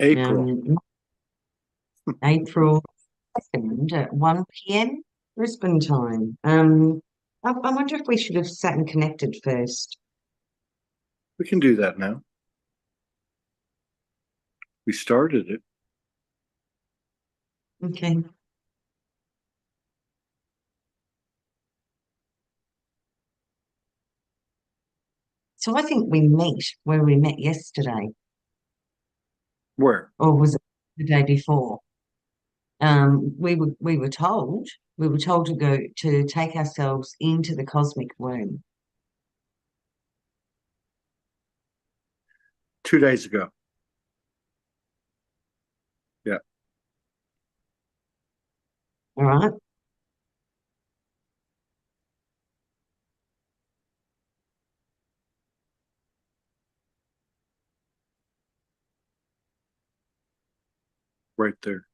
April. Um, April 2nd at 1 p.m. Brisbane time. I wonder if we should have sat and connected first. We can do that now. We started it. Okay. So I think we meet where we met yesterday, Where? or was it the day before? We were told to go to take ourselves into the cosmic womb. 2 days ago. Yeah, All right. right there.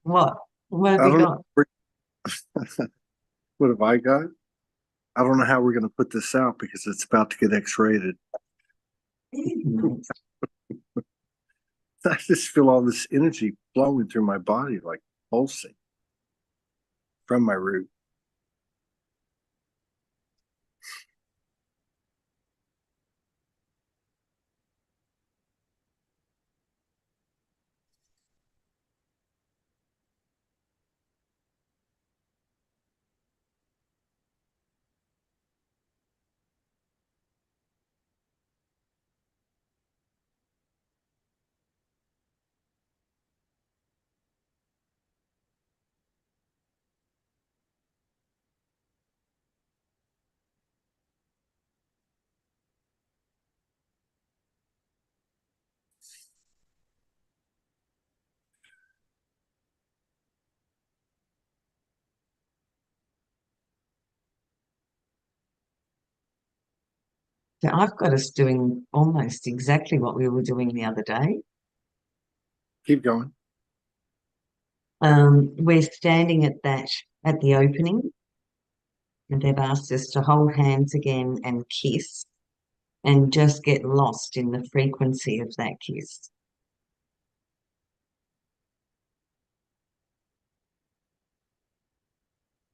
What? What have I we don't got? know. What have I got? I don't know how we're going to put this out because it's about to get X-rated. I just feel all this energy flowing through my body, like pulsing from my root. So I've got us doing almost exactly what we were doing the other day. Keep going. We're standing at the opening, and they've asked us to hold hands again and kiss and just get lost in the frequency of that kiss.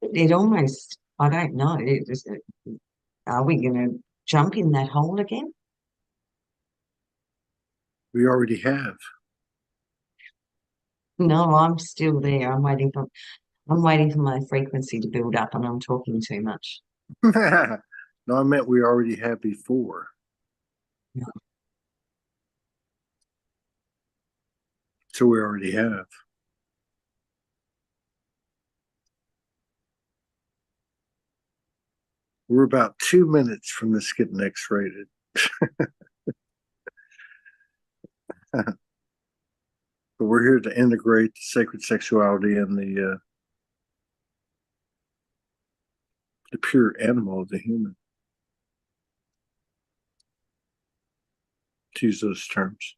It almost, I don't know, are we going to jump in that hole again? We already have. No, I'm still there. I'm waiting for my frequency to build up and I'm talking too much. No, I meant we already have before. So we already have. We're about 2 minutes from this getting X-rated. But we're here to integrate the sacred sexuality and the pure animal of the human, to use those terms.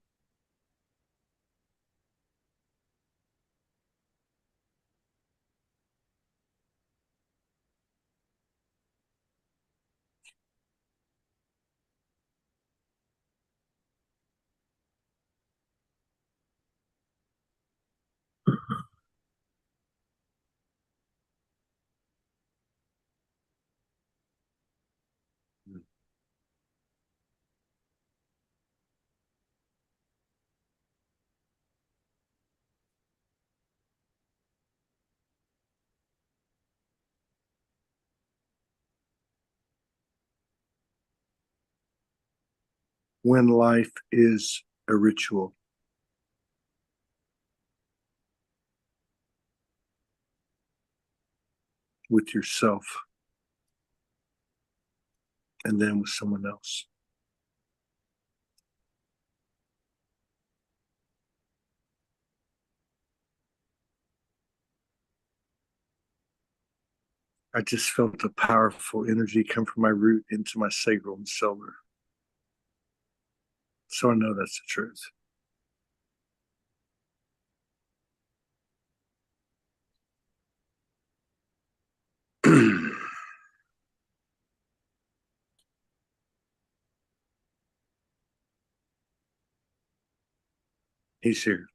When life is a ritual with yourself and then with someone else. I just felt a powerful energy come from my root into my sacral and silver. So I know that's the truth. He's here.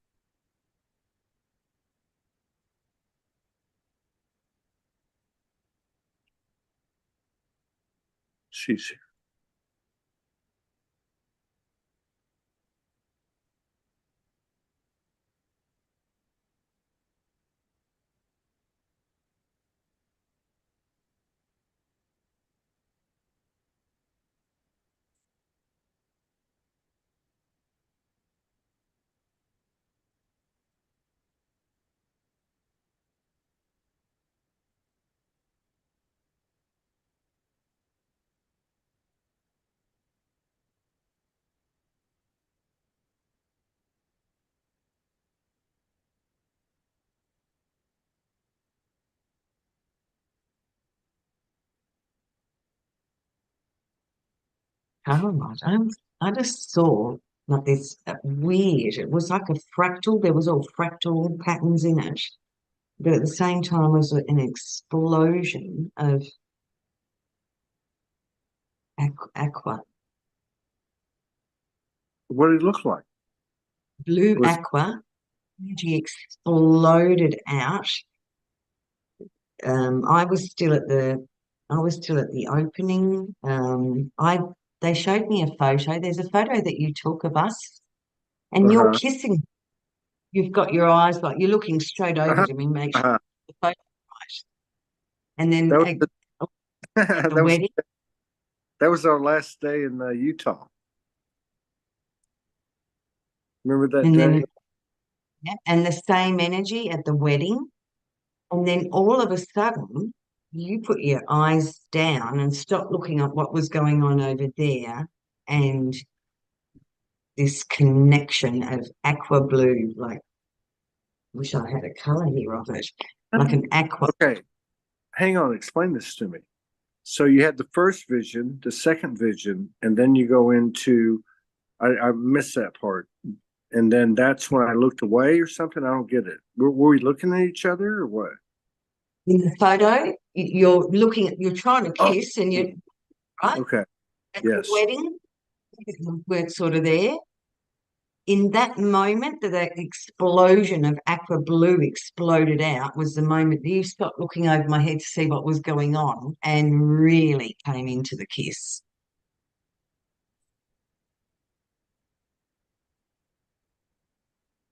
She's here. Oh, I just saw like this weird, it was like a fractal, there was all fractal patterns in it, but at the same time was an explosion of aqua, What did it look like? blue Was aqua, energy exploded out. I was still at the opening. They showed me a photo. There's a photo that you took of us, and you're uh-huh. kissing. You've got your eyes like you're looking straight over Uh-huh. to me, make sure Uh-huh. the photo right. And then That was at the that was wedding, that was our last day in Utah. Remember that and day? then yeah, and the same energy at the wedding, and then all of a sudden you put your eyes down and stopped looking at what was going on over there, and this connection of aqua blue, like wish I had a color here of it, like an aqua. Okay, hang on. Explain this to me. So you had the first vision, the second vision, and then you go into. I missed that part. And then that's when I looked away or something. I don't get it. Were we looking at each other or what? In the photo, you're looking at, you're trying to Oh, kiss, and you right okay. at the Yes. wedding, we're sort of there. In that moment that that explosion of aqua blue exploded out was the moment that you stopped looking over my head to see what was going on and really came into the kiss.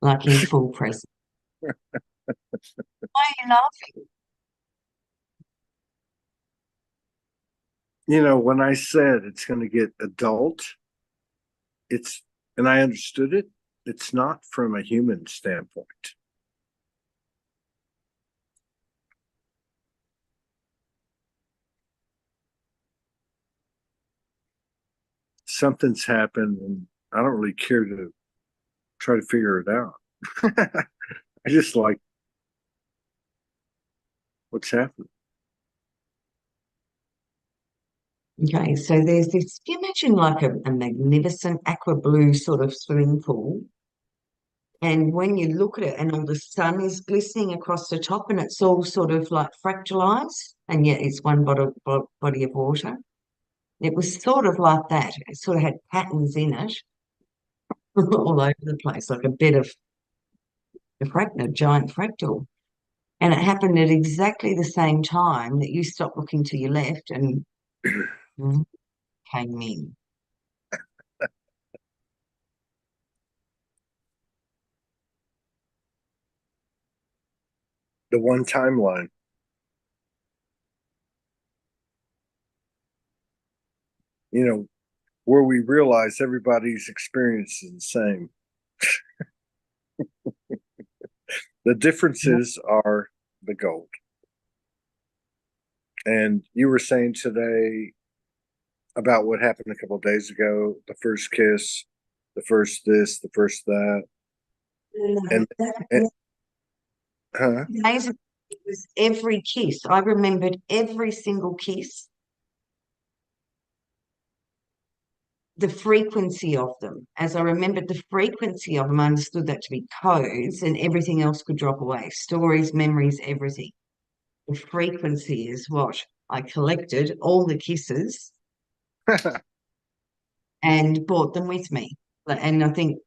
Like in full press. Why are you laughing? When I said it's going to get adult, and I understood it, it's not from a human standpoint. Something's happened, and I don't really care to try to figure it out. I just like what's happening. Okay, so there's this, can you imagine like a magnificent aqua blue sort of swimming pool? And when you look at it and all the sun is glistening across the top and it's all sort of like fractalized, and yet it's one body of water. It was sort of like that. It sort of had patterns in it all over the place, like a bit of a fractal, a giant fractal. And it happened at exactly the same time that you stopped looking to your left and came in. The one timeline. Where we realize everybody's experience is the same. The differences are the gold. And you were saying today about what happened a couple of days ago, the first kiss, the first this, the first that. And, and huh? Amazing. It was every kiss. I remembered every single kiss, the frequency of them. As I remembered the frequency of them, I understood that to be codes, and everything else could drop away. Stories, memories, everything. The frequency is what I collected, all the kisses, and brought them with me. And I think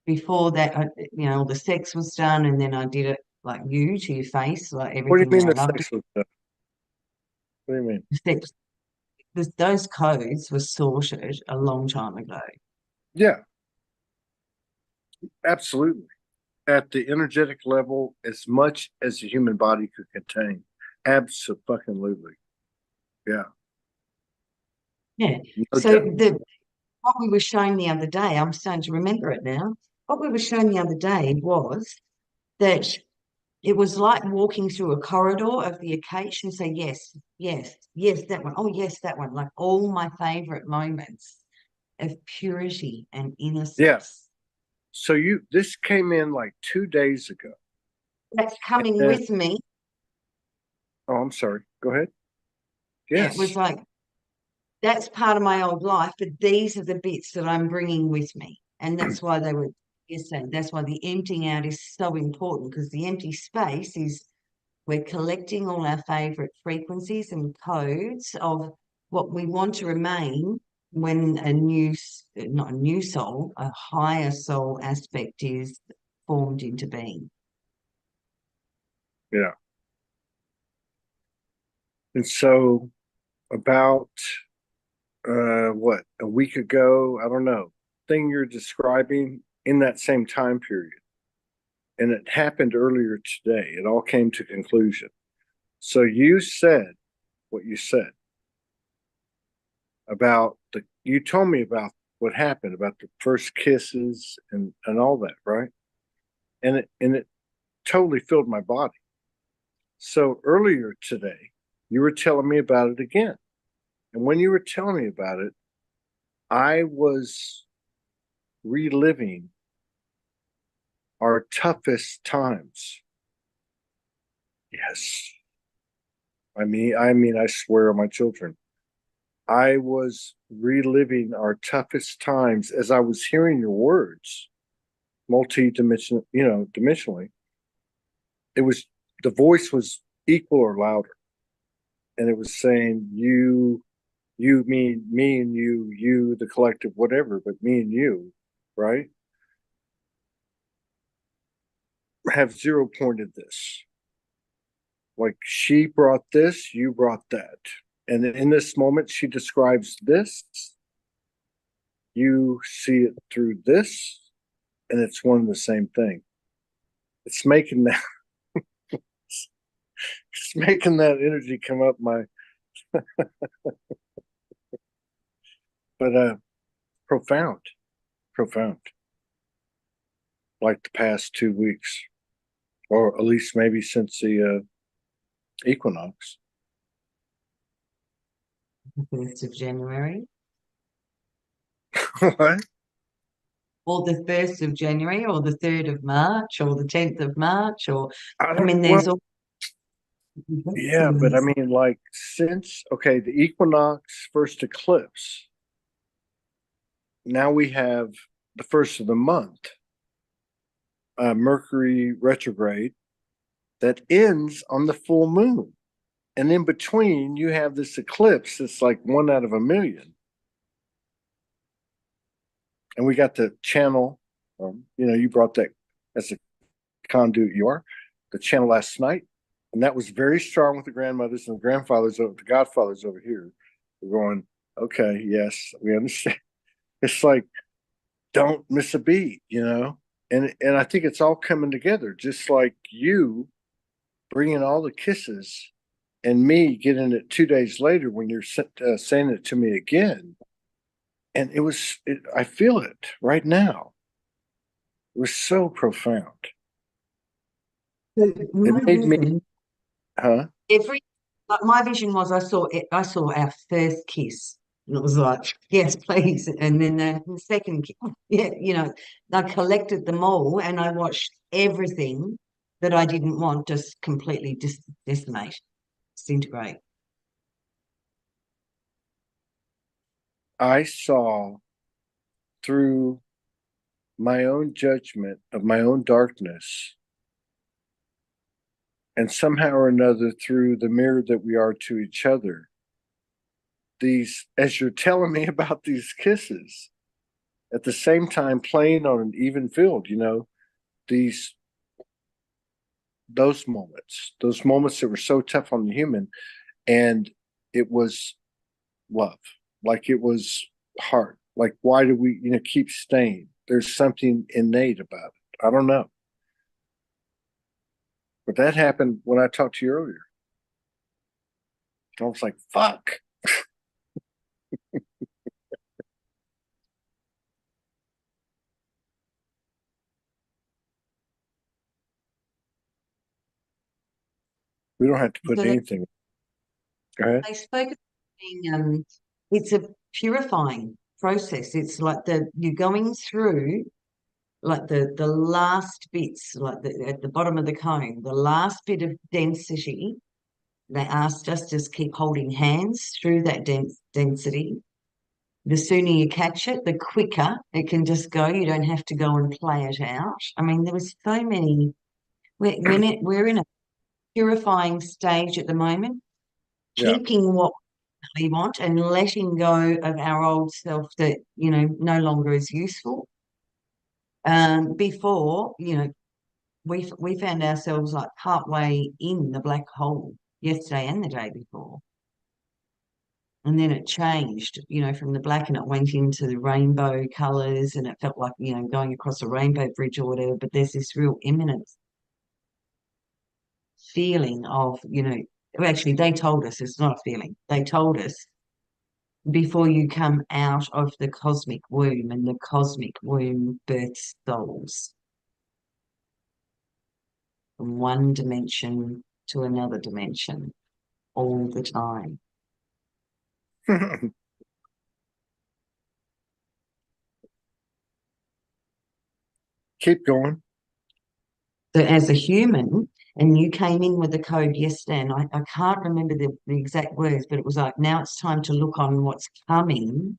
before that, all the sex was done, and then I did it like you to your face, like What do you everything that mean I the loved. sex was done? What do you mean? The sex, those codes were sorted a long time ago. Yeah, absolutely. At the energetic level, as much as the human body could contain. Absolutely. Yeah. Yeah. No So doubt. what we were shown the other day, I'm starting to remember it now. What we were shown the other day was that it was like walking through a corridor of the Acacia and say, yes, yes, yes, that one. Oh, yes, that one. Like all my favorite moments of purity and Yeah. innocence. So this came in like 2 days ago. That's coming And, with me. oh, I'm sorry. Go ahead. Yeah, it was Yes. like, that's part of my old life, but these are the bits that I'm bringing with me. And that's why they were yesterday. That's why the emptying out is so important, because the empty space is we're collecting all our favorite frequencies and codes of what we want to remain when not a new soul, a higher soul aspect is formed into being. Yeah. And so about what, a week ago, I don't know, thing you're describing in that same time period. And it happened earlier today. It all came to conclusion. So you said what you said about you told me about what happened about the first kisses and all that, right? And it totally filled my body. So earlier today, you were telling me about it again. And when you were telling me about it, I was reliving our toughest times. Yes. I swear on my children. I was reliving our toughest times as I was hearing your words, multi-dimensional, dimensionally. It was the voice was equal or louder, and it was saying me and you, the collective, whatever, but me and you, right? Have zero pointed this. Like she brought this, you brought that. And in this moment, she describes this. You see it through this, and it's one and the same thing. It's making that it's making that energy come up my but profound, profound. Like the past 2 weeks, or at least maybe since the equinox. The 1st of January, What? or the 1st of January, or the 3rd of March, or the 10th of March, or I I don't. mean, Well, there's all yeah, but I mean, like since the equinox first eclipse, now we have the first of the month, Mercury retrograde that ends on the full moon. And in between, you have this eclipse that's like 1 out of 1 million. And we got the channel, you brought that as a conduit you are, the channel last night. And that was very strong with the grandmothers and the grandfathers, the godfathers over here. We're going, okay, yes, we understand. It's like, don't miss a beat, And I think it's all coming together, just like you bringing all the kisses and me getting it 2 days later when you're saying it to me again. And I feel it right now. It was so profound. It my made me, vision. huh? Every like my vision was I saw our first kiss. And it was like, yes, please. And then the second kiss. Yeah, I collected them all and I watched everything that I didn't want just completely decimate, disintegrate. I saw through my own judgment of my own darkness, and somehow or another through the mirror that we are to each other, these, as you're telling me about these kisses, at the same time playing on an even field, these those moments that were so tough on the human, and it was love, like it was heart. Like, why do we keep staying? There's something innate about it. I don't know, but that happened when I talked to you earlier. I was like, fuck. We don't have to put So anything. Go ahead. they spoke of being, it's a purifying process. It's like you're going through like the last bits, like at the bottom of the cone, the last bit of density. They asked us just keep holding hands through that density. The sooner you catch it, the quicker it can just go. You don't have to go and play it out. I mean, there was so many. We're in a purifying stage at the moment, Yeah. keeping what we want and letting go of our old self that no longer is useful. Before we found ourselves like partway in the black hole yesterday and the day before. And then it changed, from the black, and it went into the rainbow colors, and it felt like, going across a rainbow bridge or whatever. But there's this real imminent feeling of, well, actually, they told us it's not a feeling. They told us before you come out of the cosmic womb, and the cosmic womb births souls from one dimension to another dimension all the time. Keep going. So as a human, and you came in with the code yesterday, and I can't remember the exact words, but it was like, now it's time to look on what's coming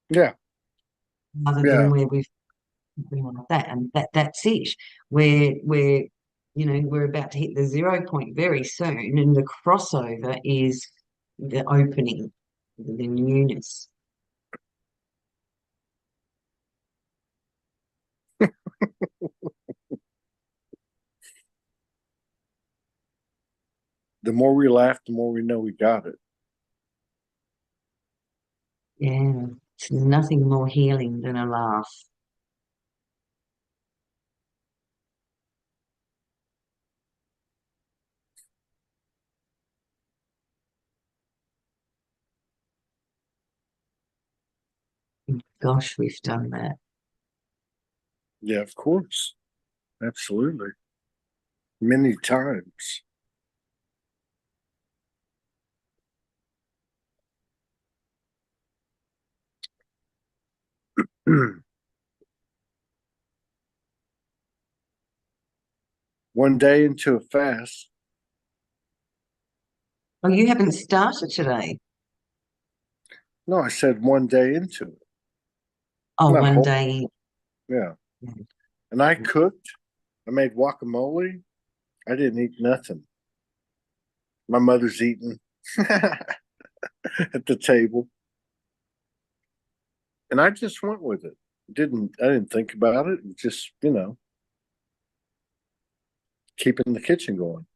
Yeah. rather Yeah. than where we've been like that. And that's it. We're about to hit the 0 point very soon, and the crossover is the opening, the newness. The more we laugh, the more we know we got it. Yeah, it's nothing more healing than a laugh. Gosh, we've done that. Yeah, of course. Absolutely. Many times. One day into a fast. Oh, you haven't started today. No, I said one day into it. Oh, Not one whole. day. Yeah. And I cooked. I made guacamole. I didn't eat nothing. My mother's eating at the table. And I just went with it. I didn't think about it. Just, keeping the kitchen going.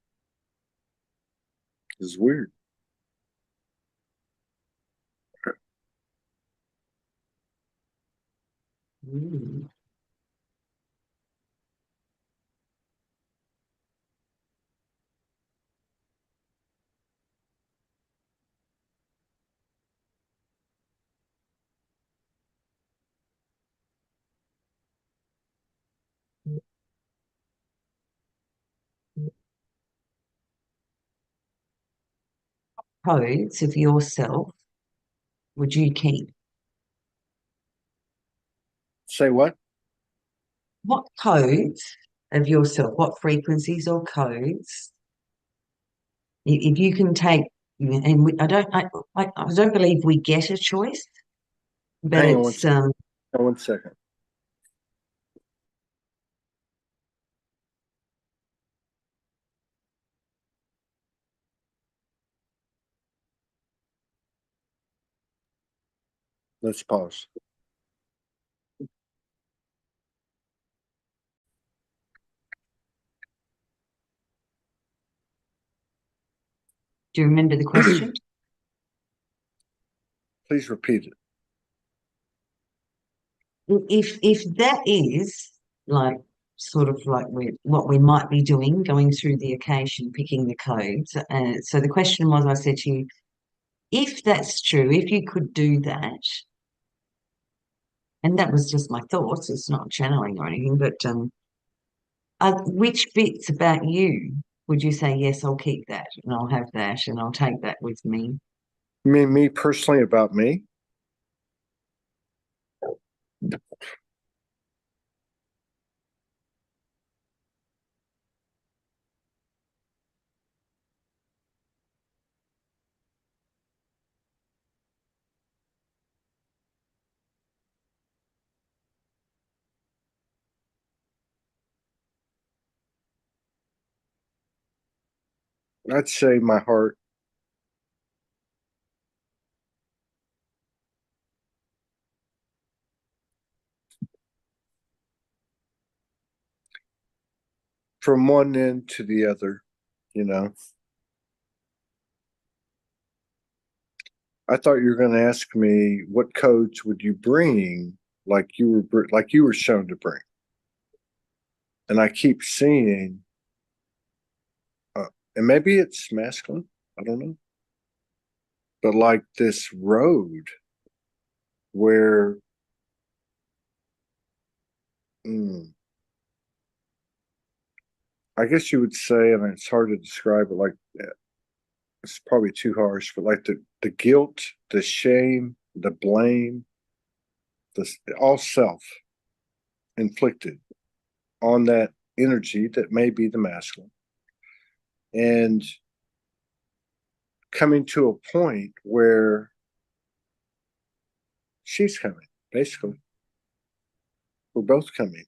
It's weird. Mm. Codes of yourself would you keep? Say what? What codes of yourself, what frequencies or codes, if you can take, and I don't believe we get a choice, but Hang it's on 1 second. Let's pause. do you remember the question? Please repeat it. If that is like sort of like what we might be doing, going through the occasion, picking the codes. So the question was, I said to you, if that's true, if you could do that, and that was just my thoughts, it's not channeling or anything, but which bits about you would you say, yes, I'll keep that and I'll have that and I'll take that with me? You mean me personally about me? I'd say my heart. From one end to the other, you know. I thought you were going to ask me what codes would you bring, like you were shown to bring, and I keep seeing, and maybe it's masculine, I don't know, but like this road where, I guess you would say, and it's hard to describe it like that. It's probably too harsh, but like the guilt, the shame, the blame, all self inflicted on that energy that may be the masculine, and coming to a point where she's coming. Basically, we're both coming.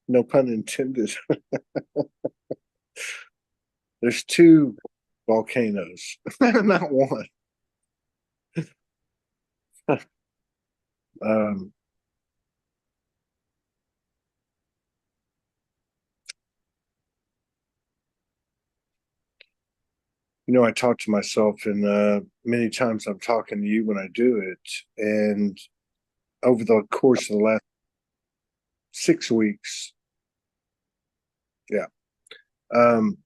No pun intended. There's two volcanoes, not one. um, I talk to myself, and many times I'm talking to you when I do it. And over the course of the last 6 weeks, yeah, um,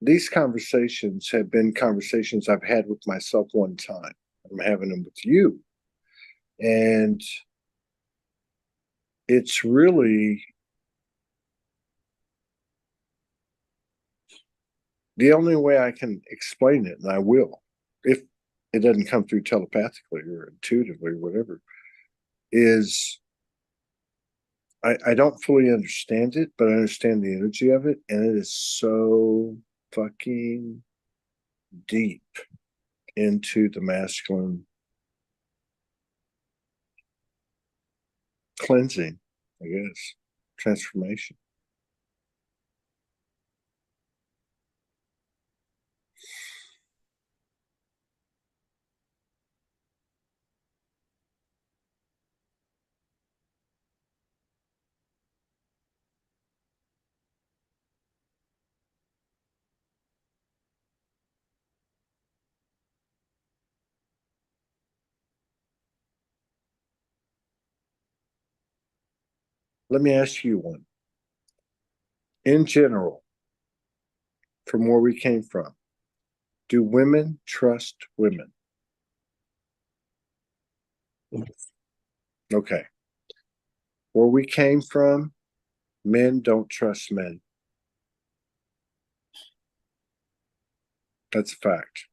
these conversations have been conversations I've had with myself one time. I'm having them with you. And it's really the only way I can explain it, and I will, if it doesn't come through telepathically or intuitively or whatever, is I don't fully understand it, but I understand the energy of it, and it is so fucking deep into the masculine cleansing, I guess, transformation. Let me ask you one. In general, from where we came from, do women trust women? Yes. Okay. Where we came from, men don't trust men. That's a fact.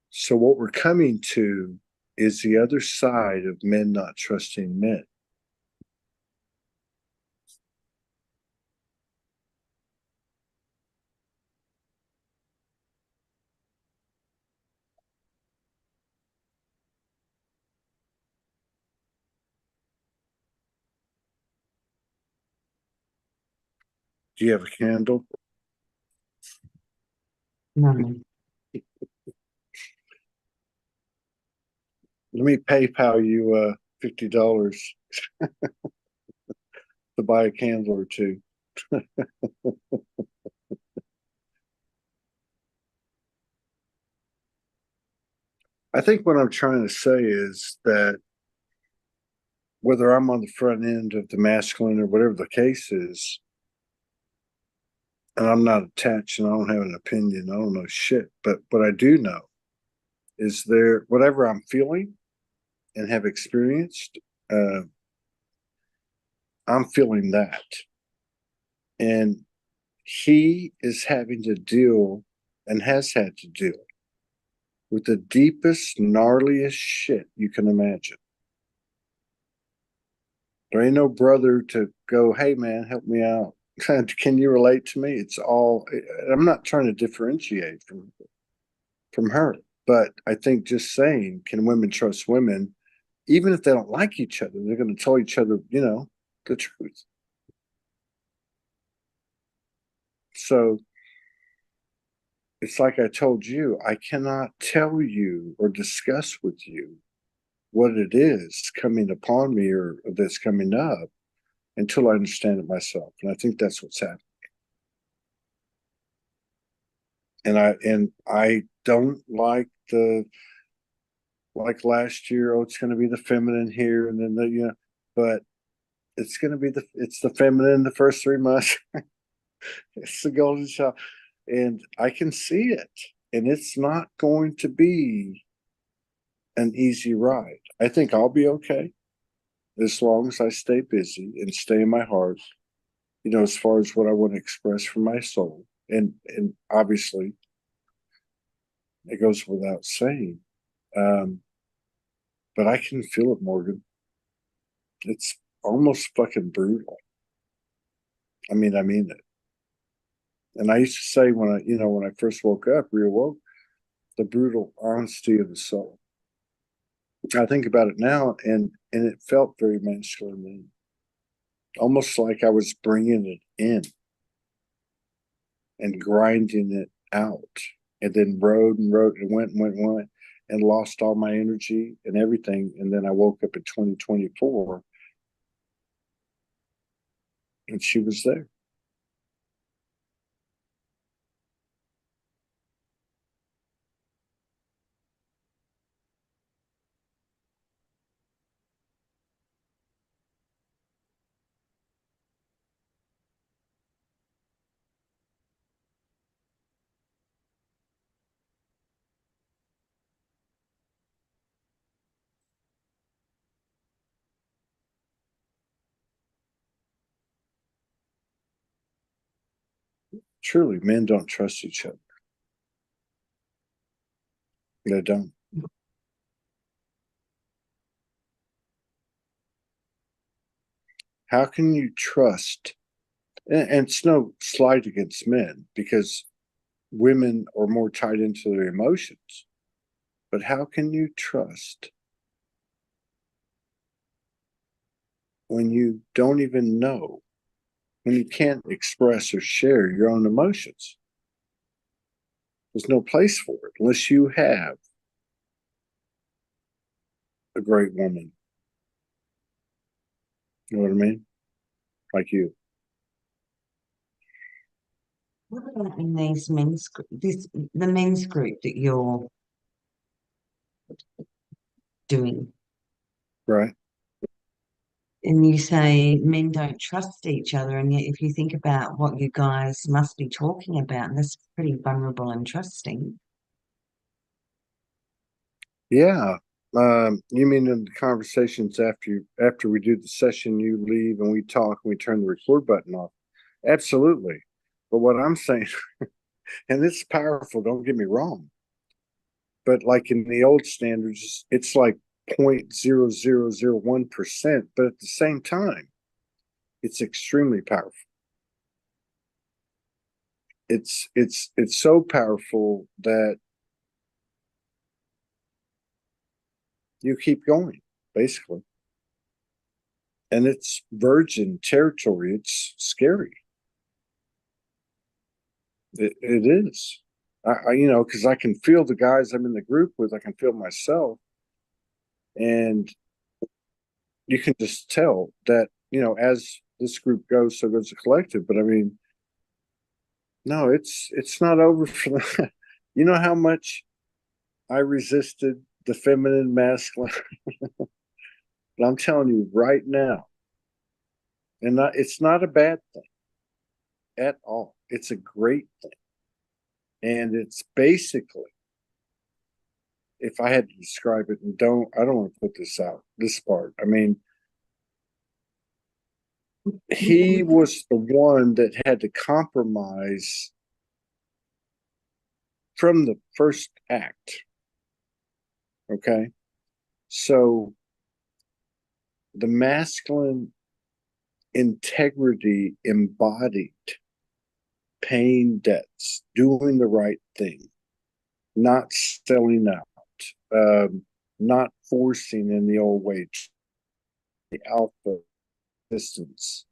So what we're coming to is the other side of men not trusting men. Do you have a candle? No. Let me PayPal you $50 to buy a candle or two. I think what I'm trying to say is that whether I'm on the front end of the masculine or whatever the case is, and I'm not attached and I don't have an opinion, I don't know shit. But what I do know is there, whatever I'm feeling and have experienced, I'm feeling that. And he is having to deal and has had to deal with the deepest, gnarliest shit you can imagine. There ain't no brother to go, hey man, help me out. Can you relate to me? It's all, I'm not trying to differentiate from her, but I think just saying, can women trust women? Even if they don't like each other, they're going to tell each other, the truth. So it's like I told you, I cannot tell you or discuss with you what it is coming upon me or that's coming up until I understand it myself. And I think that's what's happening. And I don't like last year, oh, it's going to be the feminine here, and then but it's going to be it's the feminine the first 3 months. It's the golden child, and I can see it, and it's not going to be an easy ride. I think I'll be okay as long as I stay busy and stay in my heart, as far as what I want to express from my soul. And obviously it goes without saying. But I can feel it, Morgan. It's almost fucking brutal. I mean it. And I used to say when I first woke up, reawoke, the brutal honesty of the soul. I think about it now, and it felt very masculine, almost like I was bringing it in and grinding it out, and then rode and rode and went and lost all my energy and everything. And then I woke up in 2024 and she was there. Truly, men don't trust each other. They don't. How can you trust? And it's no slight against men, because women are more tied into their emotions. But how can you trust when you don't even know, when you can't express or share your own emotions? There's no place for it unless you have a great woman. You know what I mean? Like you. What about in these the men's group that you're doing? Right. And you say men don't trust each other, and yet if you think about what you guys must be talking about, that's pretty vulnerable and trusting. Yeah. You mean in the conversations after we do the session, you leave and we talk and we turn the record button off? Absolutely. But what I'm saying, and it's powerful, don't get me wrong, but like in the old standards, it's like 0.0001%, but at the same time, it's extremely powerful. It's so powerful that you keep going, basically. And it's virgin territory. It's scary. It is. Because I can feel the guys I'm in the group with. I can feel myself, and you can just tell that as this group goes, so goes the collective. But I mean, no, it's not over for them. You know how much I resisted the feminine, masculine. But I'm telling you right now, and it's not a bad thing at all. It's a great thing. And it's basically, if I had to describe it, and I don't want to put this out, this part. I mean, he was the one that had to compromise from the first act. Okay. So the masculine integrity embodied paying debts, doing the right thing, not selling out, not forcing in the old way, the alpha distance.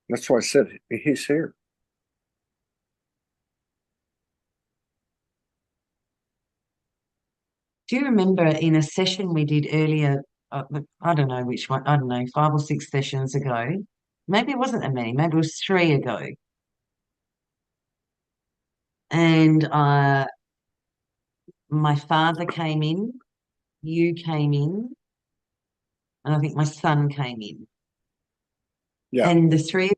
That's why I said he's here. Do you remember in a session we did earlier? I don't know which one, I don't know, 5 or 6 sessions ago. Maybe it wasn't that many, maybe it was 3 ago. And my father came in, you came in, and I think my son came in. Yeah. And the three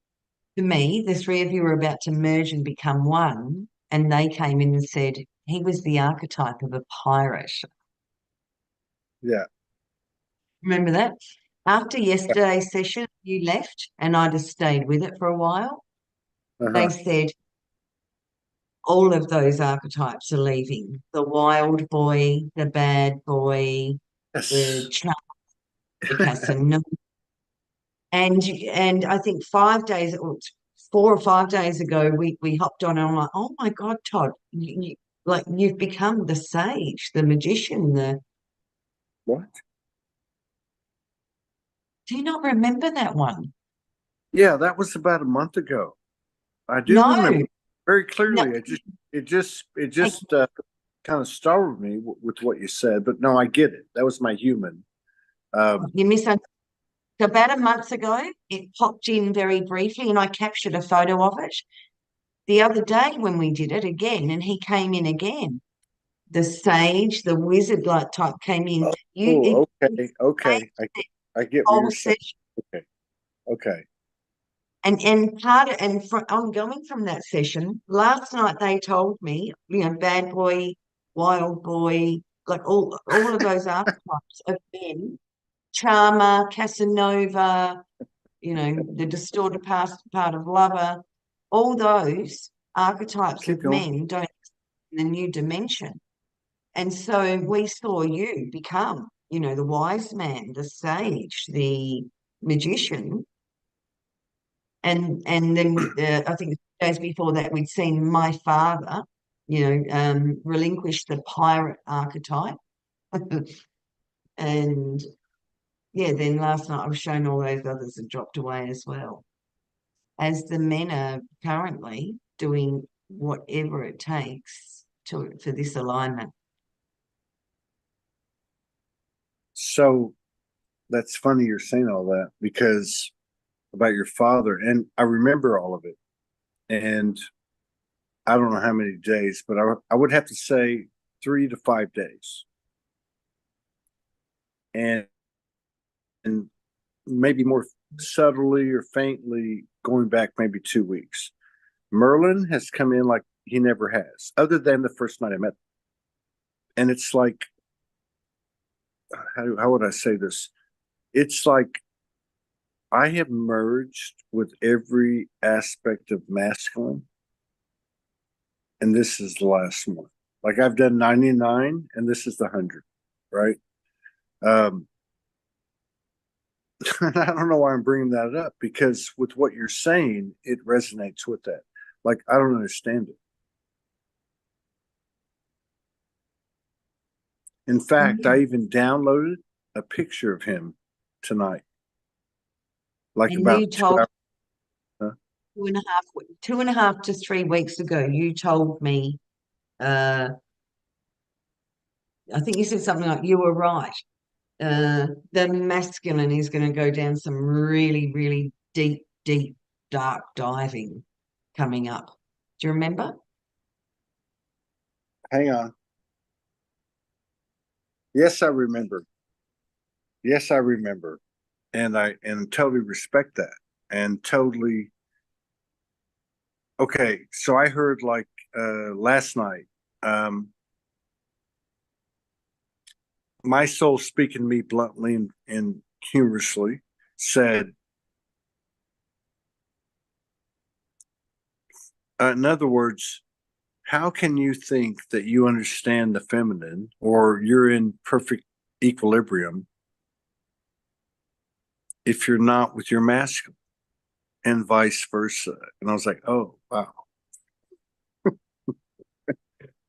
of you were about to merge and become one. And they came in and said he was the archetype of a pirate. Yeah. Remember that? After yesterday's session, you left and I just stayed with it for a while. They Uh-huh. said all of those archetypes are leaving. The wild boy, the bad boy, the Yes. chap, the Casanova. And I think 5 days, or 4 or 5 days ago, we hopped on and I'm like, oh my God, Todd, like you've become the sage, the magician, What? do you not remember that one? Yeah, that was about a month ago. I do No, remember very no, clearly. It just kind of startled me with what you said, but no, I get it. That was my human. you misunderstood. About a month ago, it popped in very briefly and I captured a photo of it. The other day when we did it again, and he came in again, the sage, the wizard like type came in. Oh, You okay. I get what whole you're saying. session, Okay, okay. and part of, and ongoing from that session, last night they told me, bad boy, wild boy, like all of those archetypes of men, charmer, Casanova, the distorted past part of lover, all those archetypes Keep of going. men don't exist in the new dimension. And so we saw you become, the wise man, the sage, the magician. And then I think days before that, we'd seen my father, relinquish the pirate archetype. And yeah, then last night I was shown all those others had dropped away as well. As the men are currently doing whatever it takes for this alignment. So that's funny you're saying all that because about your father, and I remember all of it. And I don't know how many days, but I would have to say 3 to 5 days. And maybe more subtly or faintly going back maybe 2 weeks. Merlin has come in like he never has, other than the first night I met him. And it's like, how would I say this? It's like I have merged with every aspect of masculine and this is the last one. Like I've done 99 and this is the 100, right? Um, I don't know why I'm bringing that up, because with what you're saying, it resonates with that. Like, I don't understand it. In fact, Yeah. I even downloaded a picture of him tonight, like And you about two told hours. Huh? 2.5 to 3 weeks ago, you told me, uh, I think you said something like you were right. The masculine is going to go down some really, really deep, deep, dark diving coming up. Do you remember? Hang on. Yes, I remember. Yes, I remember. And totally respect that. And totally okay. So I heard like last night, um, my soul speaking to me bluntly and humorously said, in other words, how can you think that you understand the feminine or you're in perfect equilibrium if you're not with your masculine, and vice versa? And I was like, oh, wow.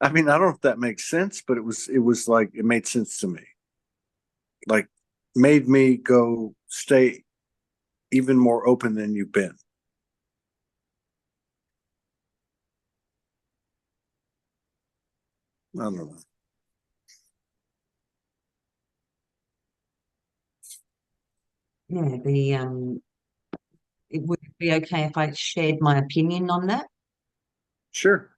I mean, I don't know if that makes sense, but it was like, it made sense to me. Like, made me go stay even more open than you've been. I don't know. Yeah, it would be okay if I shared my opinion on that. Sure.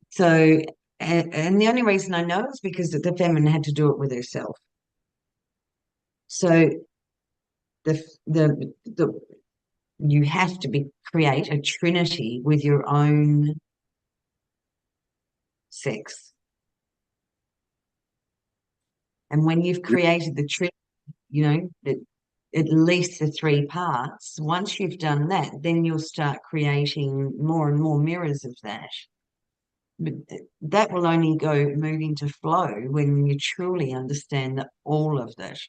So, and the only reason I know is because the feminine had to do it with herself. So the you have to create a trinity with your own sex. And when you've created the trinity, you know, at least the three parts, once you've done that, then you'll start creating more and more mirrors of that. But that will only move into flow when you truly understand that all of it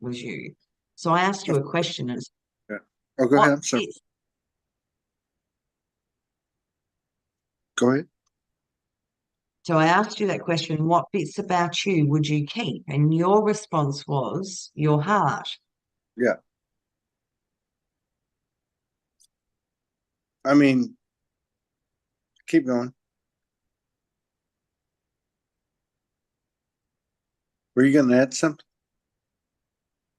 was you. So I asked you a question: is Yeah. Oh, go ahead. what I'm sorry. bits Go ahead. So I asked you that question, what bits about you would you keep? And your response was your heart. Yeah. I mean, keep going. Were you going to add something?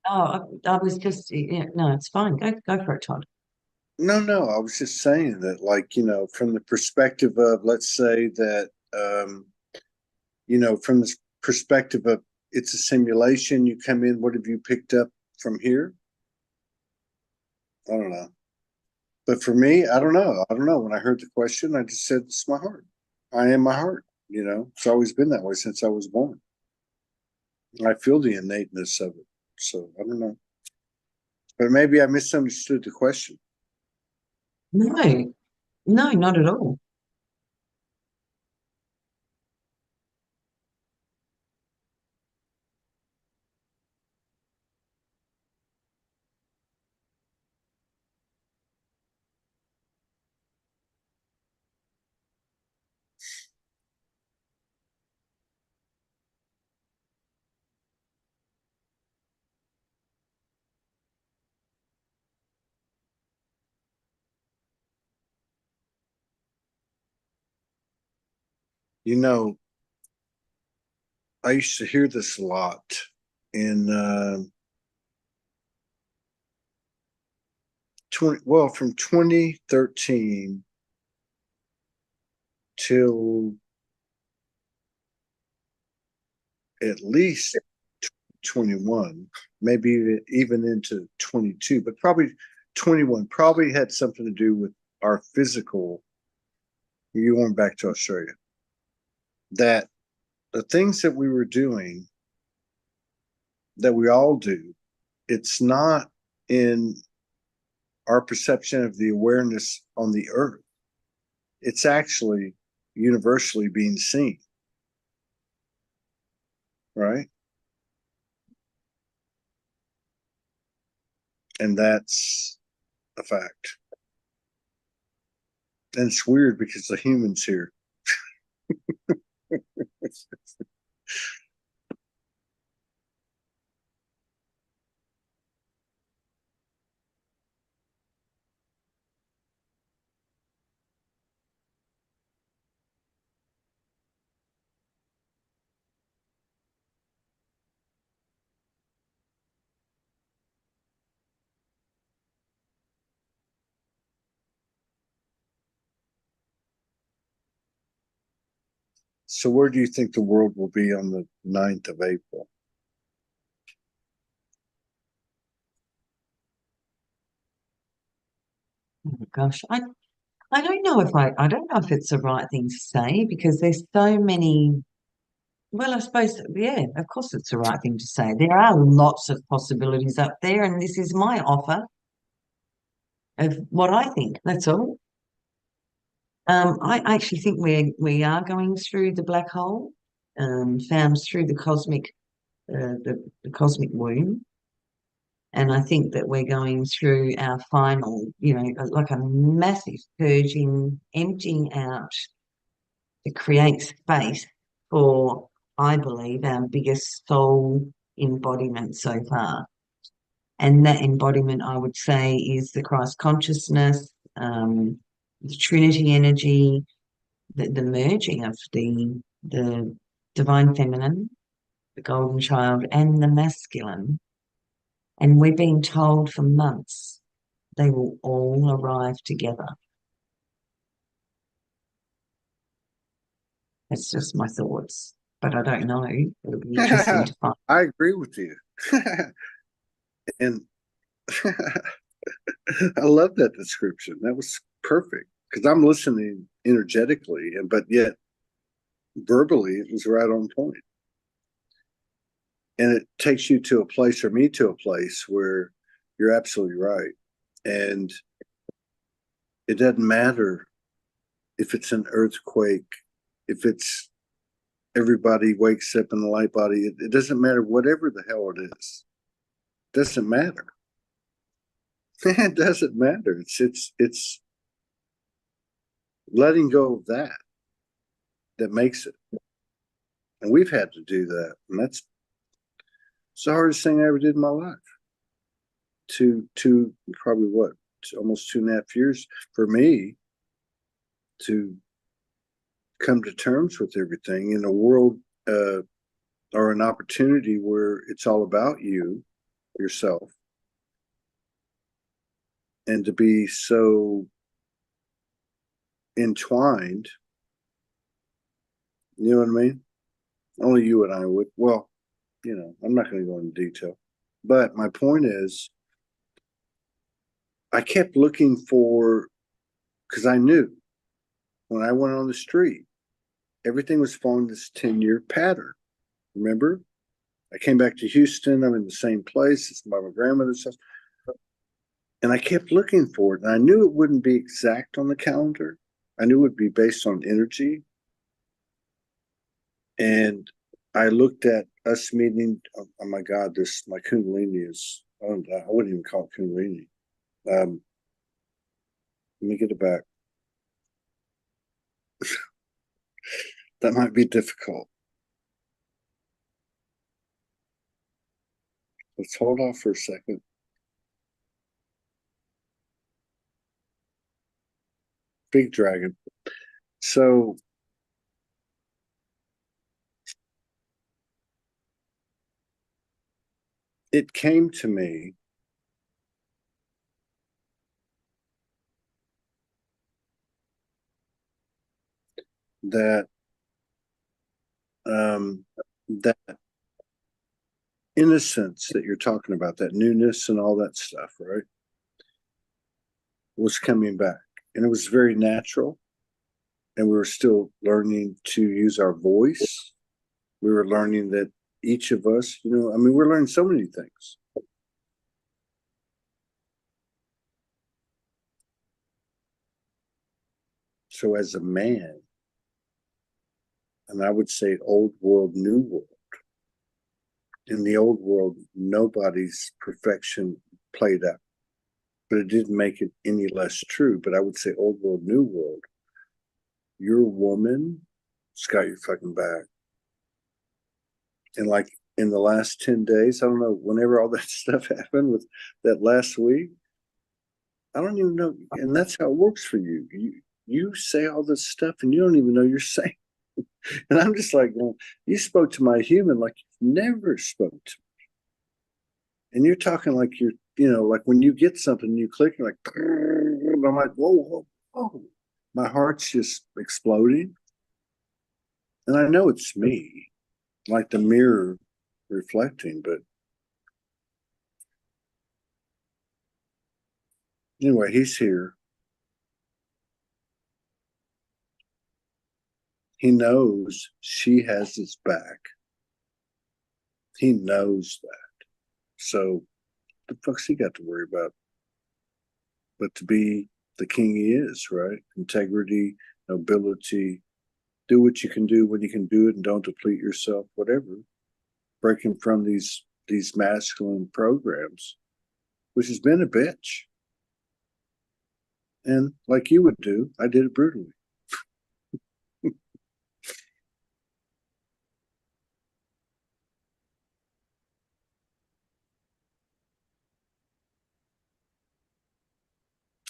Oh, I was just, yeah, no, it's fine. Go for it, Todd. No, no. I was just saying that, like, from the perspective of, let's say that, from this perspective of it's a simulation, you come in, what have you picked up from here? I don't know. But for me, I don't know. I don't know. When I heard the question, I just said, it's my heart. I am my heart. It's always been that way since I was born. I feel the innateness of it. So I don't know. But maybe I misunderstood the question. No, no, not at all. You know, I used to hear this a lot in from 2013 till at least 21, maybe even into 22, but probably 21 probably had something to do with our physical. You went back to Australia. That the things that we were doing, that we all do, it's not in our perception of the awareness on the earth. It's actually universally being seen. Right? And that's a fact. And it's weird because the humans here. So where do you think the world will be on the 9th of April? Oh my gosh, I don't know if I don't know if it's the right thing to say because there's so many. Well, I suppose, yeah, of course it's the right thing to say. There are lots of possibilities up there, and this is my offer of what I think. That's all. I actually think we are going through the black hole, found through the cosmic womb, and I think that we're going through our final, like a massive purging, emptying out to create space for, I believe, our biggest soul embodiment so far. And that embodiment, I would say, is the Christ consciousness, the Trinity energy, the merging of the divine feminine, the golden child, and the masculine. And we've been told for months they will all arrive together. That's just my thoughts, but I don't know. It'll be interesting to find. I agree with you. And I love that description. That was perfect because I'm listening energetically, but yet verbally it was right on point. And it takes you to a place, or me to a place, where you're absolutely right. And it doesn't matter if it's an earthquake, if it's everybody wakes up in the light body, it doesn't matter, whatever the hell it is. It doesn't matter. It doesn't matter. It's letting go of that makes it. And we've had to do that. And it's the hardest thing I ever did in my life. Probably what, almost 2.5 years for me to come to terms with everything in a world or an opportunity where it's all about you, yourself, and to be so entwined. You know what I mean? Only you and I would. Well, I'm not going to go into detail. But my point is, I kept looking for, because I knew when I went on the street, everything was following this 10-year pattern. Remember? I came back to Houston. I'm in the same place. It's by my grandmother's house. And I kept looking for it. And I knew it wouldn't be exact on the calendar. I knew it would be based on energy. And I looked at us meeting. Oh my God, my Kundalini is, I wouldn't even call it Kundalini. Let me get it back. That might be difficult. Let's hold off for a second. Big dragon. So it came to me that that innocence that you're talking about, that newness and all that stuff, right, was coming back. And it was very natural. And we were still learning to use our voice. We were learning that each of us, we're learning so many things. So as a man, and I would say old world, new world. In the old world, nobody's perfection played out, but it didn't make it any less true. But I would say old world, new world, your woman's got your fucking back. And like in the last 10 days, I don't know, whenever all that stuff happened with that last week, I don't even know. And that's how it works for you. You say all this stuff and you don't even know you're saying. And I'm just like, well, you spoke to my human like you never spoke to me. And you're talking like you're, like when you get something, you click, you're like, I'm like, whoa, whoa, whoa. My heart's just exploding. And I know it's me, like the mirror reflecting, but anyway, he's here. He knows she has his back. He knows that. So the fuck's he got to worry about? But to be the king he is, right? Integrity, nobility, do what you can do when you can do it and don't deplete yourself, whatever. Breaking from these masculine programs, which has been a bitch. And like you would do, I did it brutally.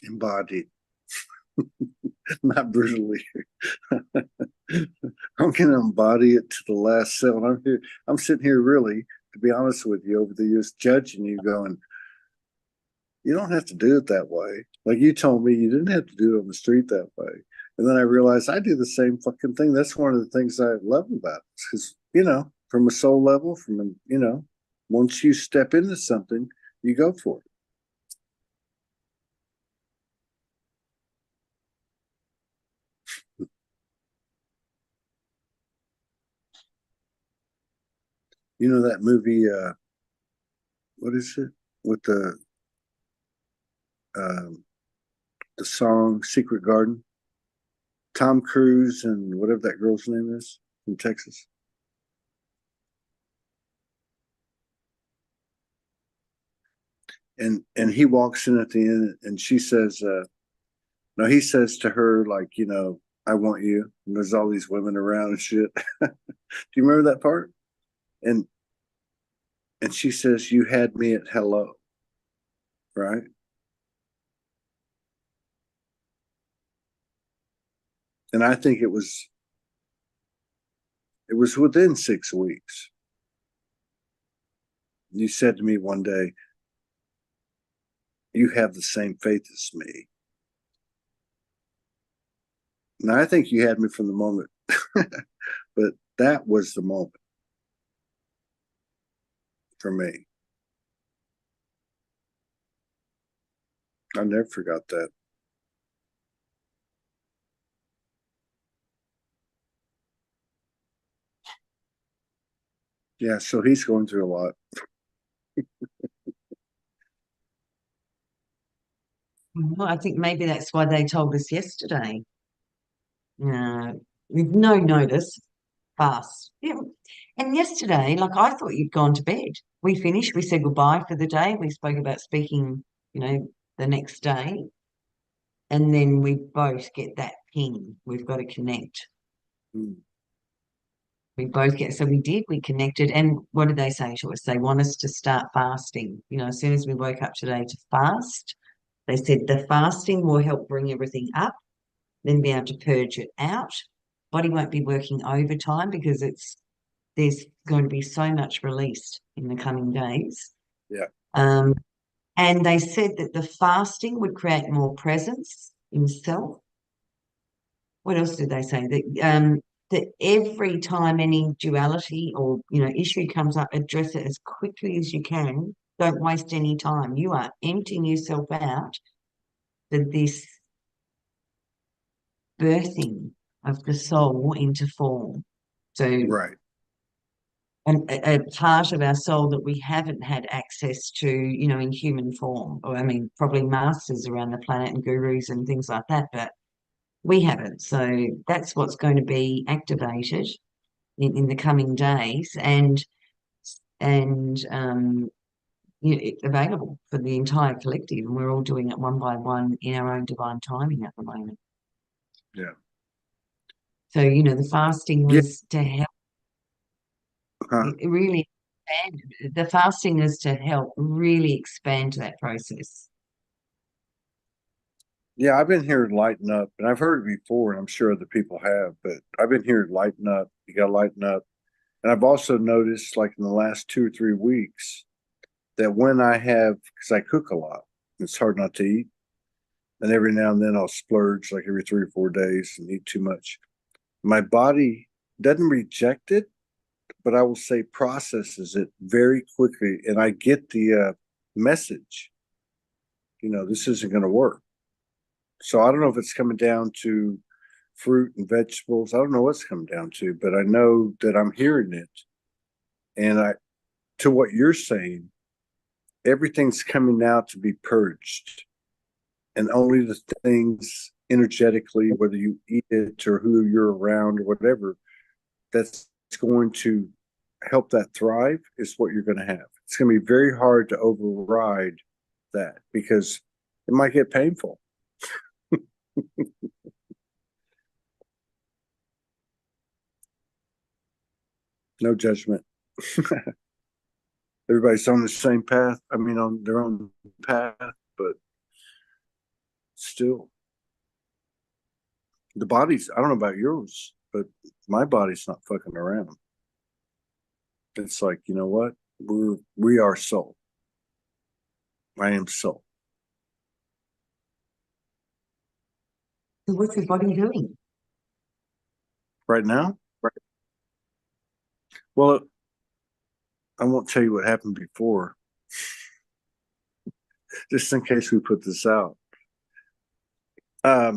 Embodied, not brutally. I'm gonna embody it to the last cell. And I'm sitting here really, to be honest with you, over the years judging you, going, you don't have to do it that way. Like you told me you didn't have to do it on the street that way. And then I realized I do the same fucking thing. That's one of the things I love about it. Because, from a soul level, once you step into something, you go for it. You know that movie, what is it? With um, the song Secret Garden? Tom Cruise and whatever that girl's name is from Texas. And he walks in at the end and she says, no, he says to her, like, I want you. And there's all these women around and shit. Do you remember that part? And she says, you had me at hello, right? And I think it was within 6 weeks. You said to me one day, you have the same faith as me. And I think you had me from the moment, but that was the moment for me. I never forgot that. Yeah, so he's going through a lot. Well, I think maybe that's why they told us yesterday. With no notice, fast. Yeah. And yesterday, like I thought you'd gone to bed. We finished, we said goodbye for the day. We spoke about speaking, the next day. And then we both get that ping. We've got to connect. Mm. We both get, so we connected. And what did they say to us? They want us to start fasting. As soon as we woke up today to fast, they said the fasting will help bring everything up, then be able to purge it out. Body won't be working overtime because there's going to be so much released in the coming days. Yeah. And they said that the fasting would create more presence in self. What else did they say? That every time any duality or issue comes up, address it as quickly as you can. Don't waste any time. You are emptying yourself out for this birthing of the soul into form. So Right. a part of our soul that we haven't had access to, in human form, or I mean, probably masters around the planet and gurus and things like that, but We haven't. So that's what's going to be activated in the coming days, and available for the entire collective. And we're all doing it one by one in our own divine timing at the moment. Yeah. So, the fasting was to help really expand. The fasting is to help really expand that process. Yeah, I've been hearing lighten up, and I've heard it before, and I'm sure other people have, but I've been hearing lighten up. You got to lighten up. And I've also noticed, like in the last 2 or 3 weeks, that when I have, because I cook a lot, it's hard not to eat. And every now and then I'll splurge, like every 3 or 4 days, and eat too much. My body doesn't reject it, but I will say processes it very quickly. And I get the message, this isn't going to work. So I don't know if it's coming down to fruit and vegetables. I don't know what's coming down to, but I know that I'm hearing it. And to what you're saying, everything's coming now to be purged. And only the things energetically, whether you eat it or who you're around or whatever, that's going to help that thrive is what you're going to have. It's going to be very hard to override that because it might get painful. No judgment. Everybody's on the same path. I mean, on their own path, but still, the body's, I don't know about yours, but my body's not fucking around. It's like, you know what? We are soul. I am soul. So what's your body doing? Right now? Right. Well, I won't tell you what happened before, just in case we put this out. I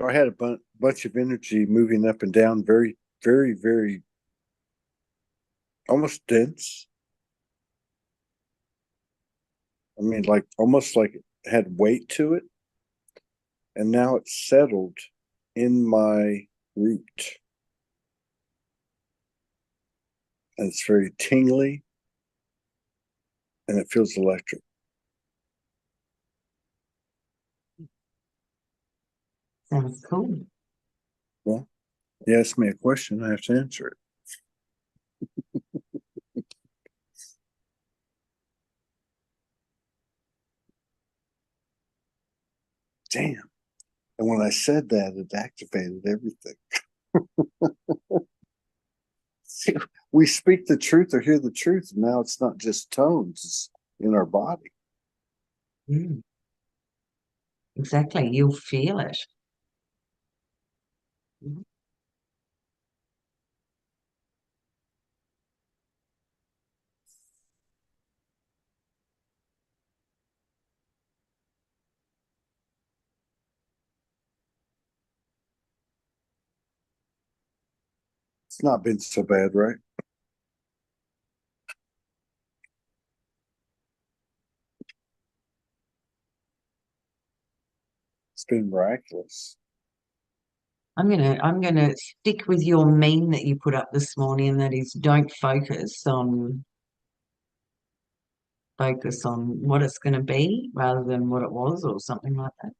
had a bunch of energy moving up and down, very, very, very, almost dense. I mean, like almost like it had weight to it. And now it's settled in my root. And it's very tingly and it feels electric. Sounds cool. Well, you asked me a question, I have to answer it. Damn. And when I said that, it activated everything. See, we speak the truth or hear the truth, and now it's not just tones, it's in our body. Mm. Exactly. You'll feel it. Mm. It's not been so bad, right? It's been miraculous. I'm gonna stick with your meme that you put up this morning, and that is don't focus on what it's going to be rather than what it was, or something like that.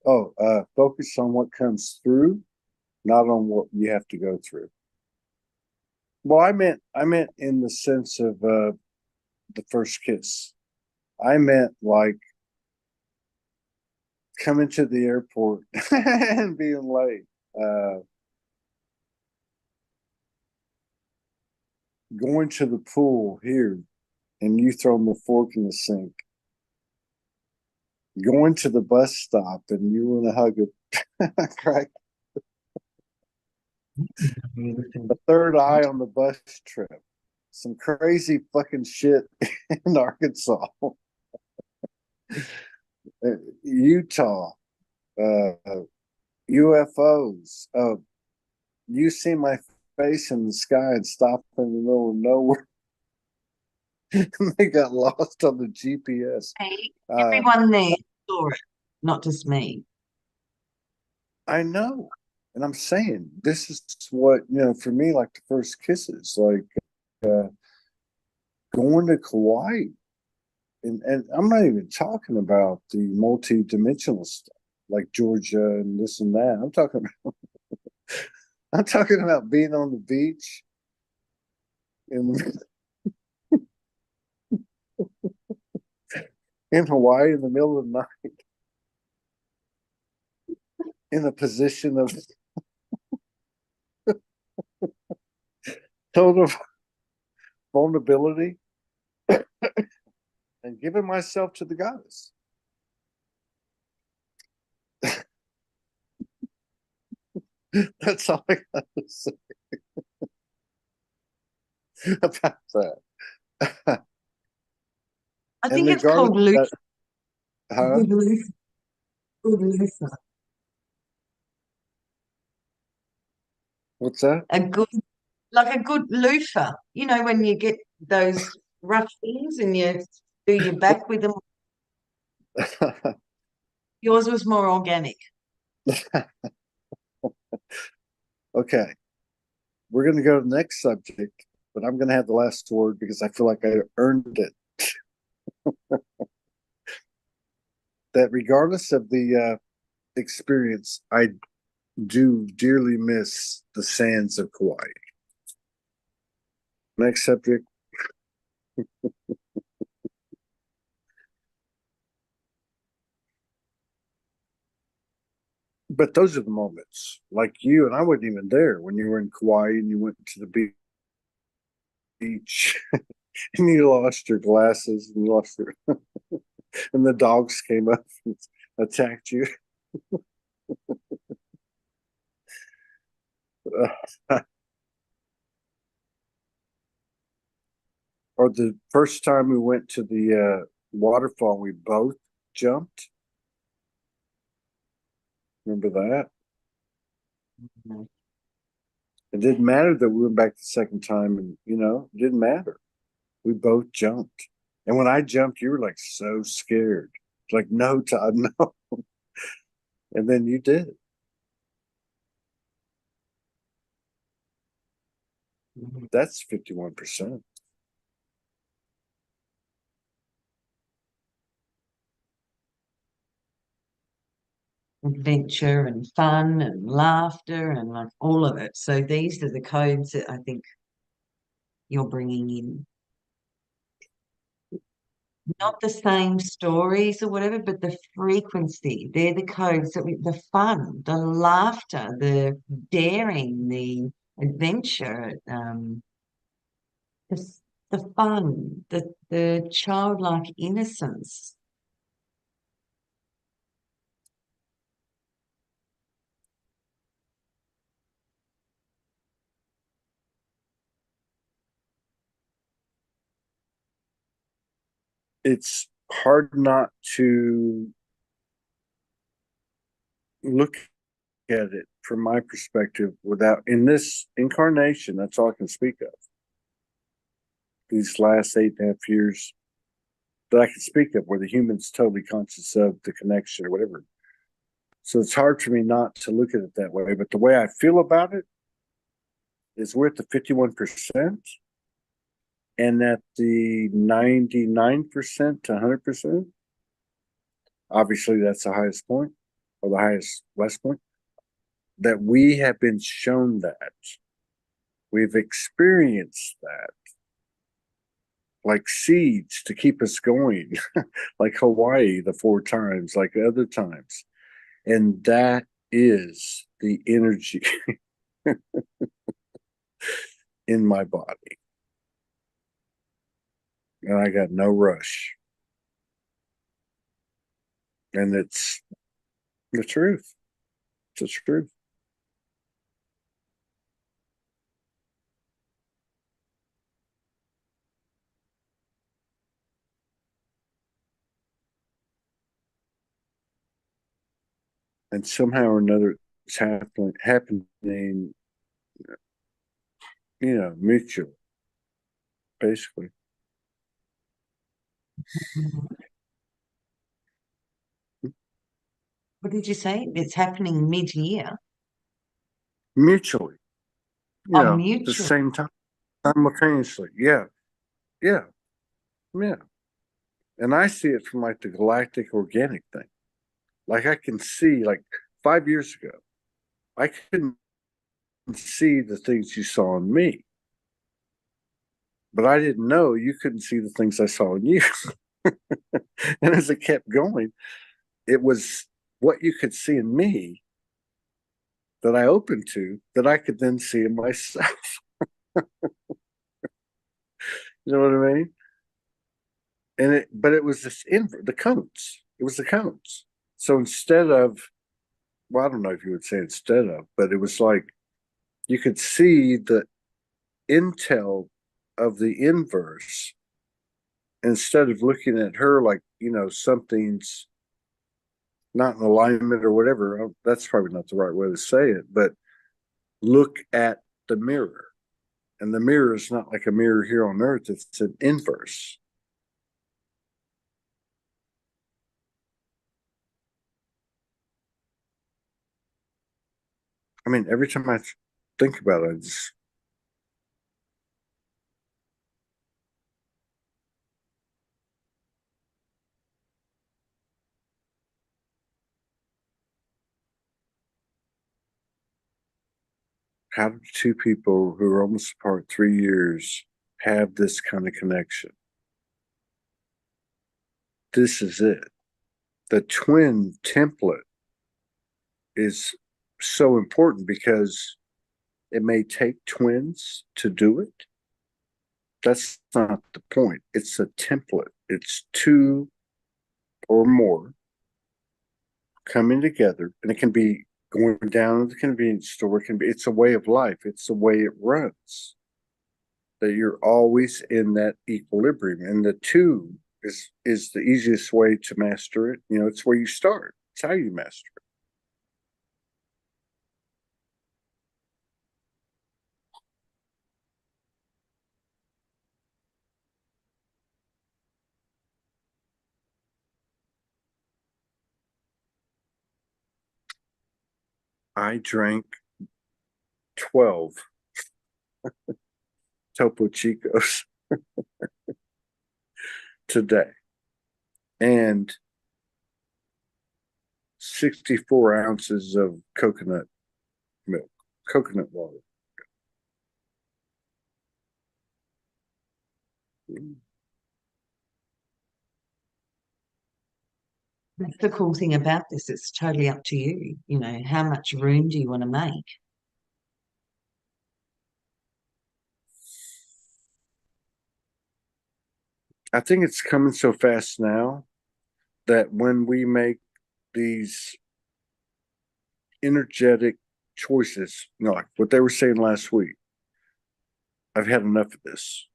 Oh, focus on what comes through, not on what you have to go through. Well, I meant in the sense of the first kiss. I meant like coming to the airport and being late. Going to the pool here and you throwing the fork in the sink. Going to the bus stop and you want to hug a crack. The third eye on the bus trip. Some crazy fucking shit in Arkansas. Utah. UFOs. You see my face in the sky and stop in the middle of nowhere. They got lost on the GPS. Hey, everyone there saw it, not just me. I know. And I'm saying this is what, for me, like the first kisses, like going to Kauai. And I'm not even talking about the multi-dimensional stuff like Georgia and this and that. I'm talking about being on the beach in in Hawaii in the middle of the night in a position of total vulnerability and giving myself to the goddess. That's all I got to say about that. I And think it's regardless called of that, loose. huh? Good loose. Good loofah. What's that? A good, like a good loofah. You know, when you get those rough things and you do your back with them. Yours was more organic. Okay, we're going to go to the next subject, but I'm going to have the last word because I feel like I earned it. That regardless of the experience, I do dearly miss the sands of Kauai. Next subject. But those are the moments, like you and I wasn't even there when you were in Kauai and you went to the beach and you lost your glasses and you lost your and the dogs came up and attacked you. Or the first time we went to the waterfall, we both jumped. Remember that? Mhm. It didn't matter that we went back the second time, and it didn't matter. We both jumped. And when I jumped, you were like so scared. Like, no, Todd, no. And then you did. That's 51%. Adventure and fun and laughter and like all of it. So these are the codes that I think you're bringing in. Not the same stories or whatever, but the frequency. They're the codes the fun, the laughter, the daring, the adventure, the, the fun, the childlike innocence. It's hard not to look at it from my perspective without, in this incarnation, that's all I can speak of. These last 8.5 years that I can speak of, where the human's totally conscious of the connection or whatever. So it's hard for me not to look at it that way. But the way I feel about it is we're at the 51%, and at the 99% to 100%. Obviously, that's the highest point or the highest west point. That we have been shown that. We've experienced that. Like seeds to keep us going, like Hawaii the 4 times, like other times. And that is the energy in my body. And I got no rush. And it's the truth. It's the truth. And somehow or another, it's happening, mutual, basically. What did you say? It's happening mid-year. mutually, Oh, at the mutual. same time, simultaneously. Yeah, yeah, yeah. And I see it from like the galactic organic thing. Like I can see, like 5 years ago, I couldn't see the things you saw in me, but I didn't know you couldn't see the things I saw in you. And as it kept going, it was what you could see in me that I opened to that I could then see in myself. You know what I mean? But it was this the cones. It was the cones. So instead of, well, I don't know if you would say instead of, but it was like you could see the intel of the inverse instead of looking at her like, something's not in alignment or whatever. That's probably not the right way to say it, but look at the mirror. And the mirror is not like a mirror here on earth, it's an inverse. I mean, every time I think about it, I just, how do two people who are almost apart 3 years have this kind of connection? This is it. The twin template is so important because it may take twins to do it. That's not the point. It's a template. It's two or more coming together, and it can be going down to the convenience store. It can be. It's a way of life. It's the way it runs. That you're always in that equilibrium, and the two is the easiest way to master it. It's where you start. It's how you master it. I drank 12 Topo Chicos today and 64 ounces of coconut milk, coconut water. That's the cool thing about this. It's totally up to you. How much room do you want to make? I think it's coming so fast now that when we make these energetic choices, like what they were saying last week, I've had enough of this.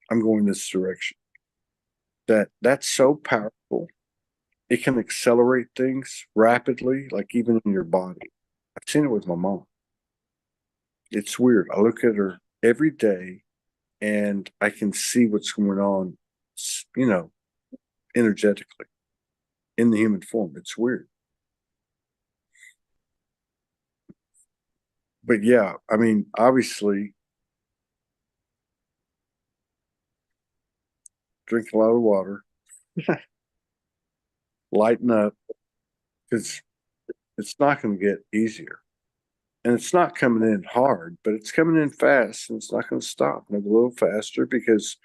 I'm going this direction. That's so powerful. It can accelerate things rapidly, like even in your body. I've seen it with my mom. It's weird. I look at her every day and I can see what's going on, you know, energetically in the human form. It's weird. But yeah, I mean, obviously, drink a lot of water, lighten up, because it's not going to get easier. And it's not coming in hard, but it's coming in fast and it's not going to stop. Maybe a little faster because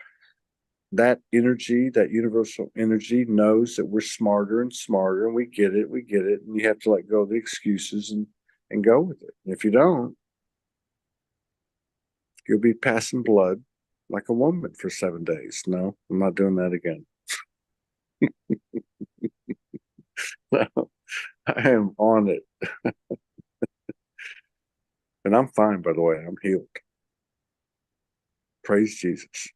that energy, that universal energy knows that we're smarter and smarter and we get it, we get it. And you have to let go of the excuses and go with it. And if you don't, you'll be passing blood like a woman for 7 days. No, I'm not doing that again. No, I am on it. And I'm fine, by the way. I'm healed. Praise Jesus.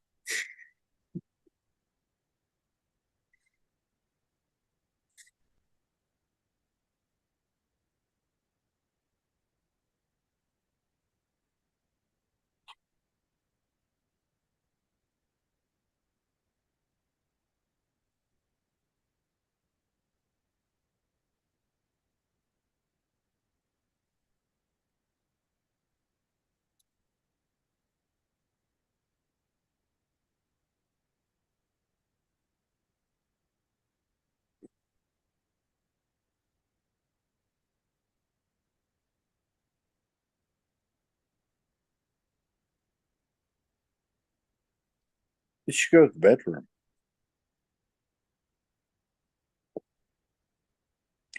You should go to the bedroom.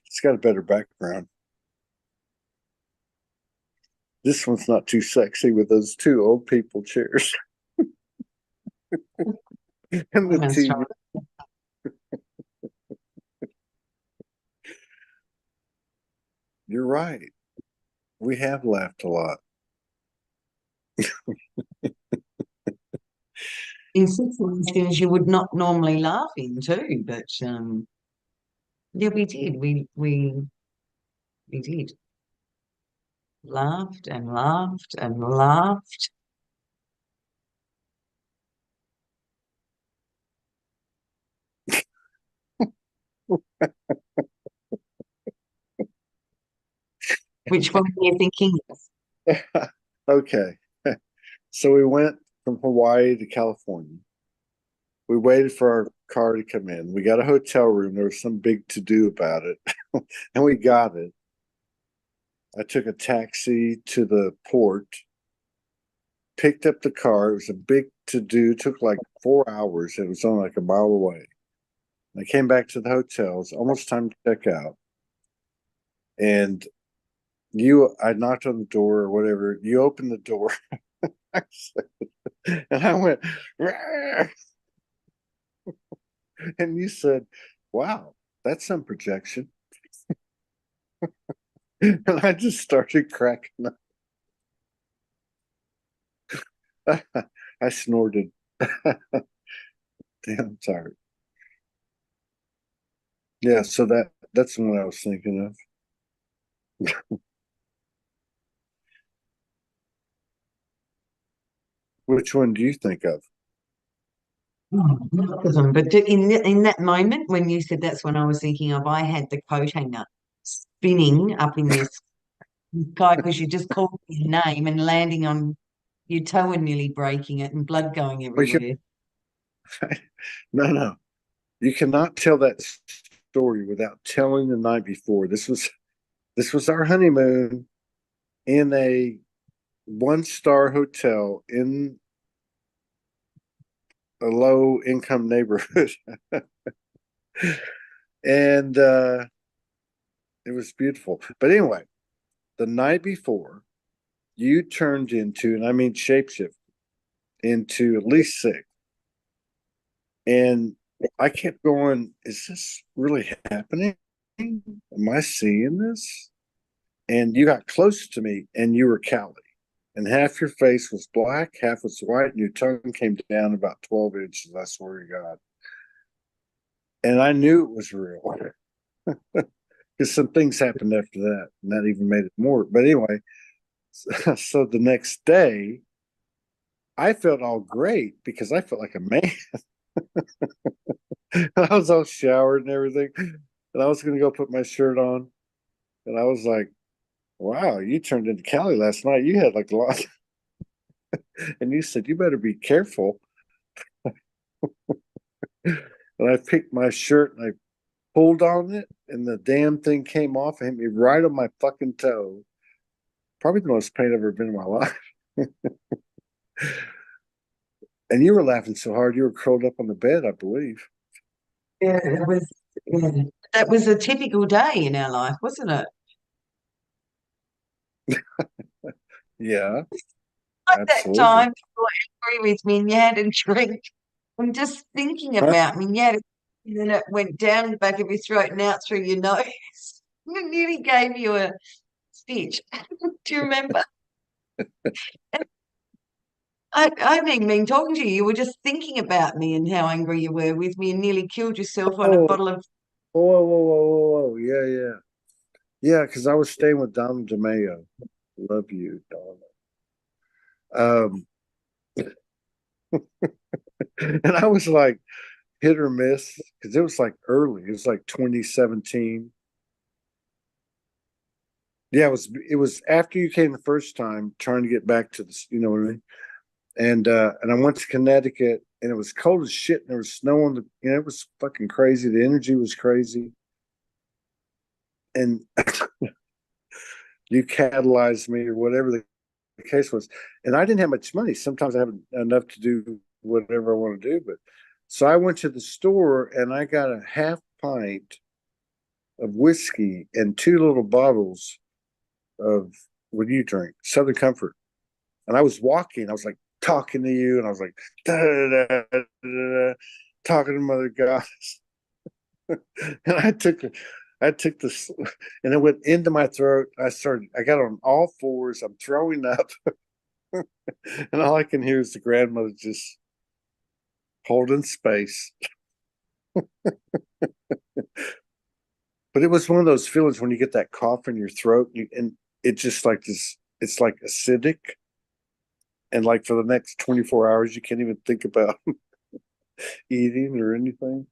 It's got a better background. This one's not too sexy with those two old people chairs and the Women's TV. You're right. We have laughed a lot. in situations you would not normally laugh in too, but yeah, we did. We did. Laughed and laughed and laughed. Which one were you thinking of? Okay. So we went from Hawaii to California. We waited for our car to come in. We got a hotel room. There was some big to do about it, and we got it. I took a taxi to the port, picked up the car. It was a big to do, took like 4 hours. It was only like a mile away. I came back to the hotel. It was almost time to check out. And I knocked on the door or whatever. You opened the door. And I went, "Rah!" And you said, wow, that's some projection. And I just started cracking up. I snorted. Damn, I'm tired. Yeah, so that's what I was thinking of. Which one do you think of? Both of them, but in that moment when you said that's when I was thinking of, I had the coat hanger spinning up in this sky because you just called your name and landing on your toe and nearly breaking it and blood going Well, everywhere. no. You cannot tell that story without telling the night before. This was our honeymoon in a one-star hotel in a low income neighborhood. And it was beautiful. But anyway, the night before, you turned into, and I mean shapeshift, into at least six. And I kept going, is this really happening? Am I seeing this? And you got close to me and you were Callie. And half your face was black, half was white, and your tongue came down about 12 inches, I swear to God. And I knew it was real. Because some things happened after that, and that even made it more. But anyway, so the next day, I felt all great because I felt like a man. I was all showered and everything, and I was going to go put my shirt on, and I was like, "Wow, you turned into Callie last night. You had like a lot," and you said, "You better be careful." And I picked my shirt and I pulled on it, and the damn thing came off and hit me right on my fucking toe. Probably the most pain I've ever been in my life. And you were laughing so hard you were curled up on the bed, I believe. Yeah, yeah. That was a typical day in our life, wasn't it? Yeah, At that absolutely. time, you were angry with me and you had a drink. I'm just thinking about me, and you had a, and then it went down the back of your throat and out through your nose. It nearly gave you a stitch. Do you remember? I haven't even been talking to you. You were just thinking about me and how angry you were with me and nearly killed yourself on a Oh, bottle of. whoa. Yeah, yeah. Yeah, because I was staying with Donald DeMeo. Love you, Donald. And I was like hit or miss because it was like early. It was like 2017. Yeah, it was after you came the first time, trying to get back to this, you know what I mean? And I went to Connecticut and it was cold as shit and there was snow on it was fucking crazy. The energy was crazy. And you catalyzed me or whatever the case was. And I didn't have much money. Sometimes I have enough to do whatever I want to do. But so I went to the store and I got a half pint of whiskey and two little bottles of what do you drink? Southern Comfort. And I was walking, I was like talking to you, and I was like da, da, da, da, da, talking to Mother Goddess. And I took this and it went into my throat. I got on all fours, I'm throwing up, and all I can hear is the grandmother just holding space. But it was one of those feelings when you get that cough in your throat, and it just like this, it's like acidic. And like for the next 24 hours, you can't even think about eating or anything.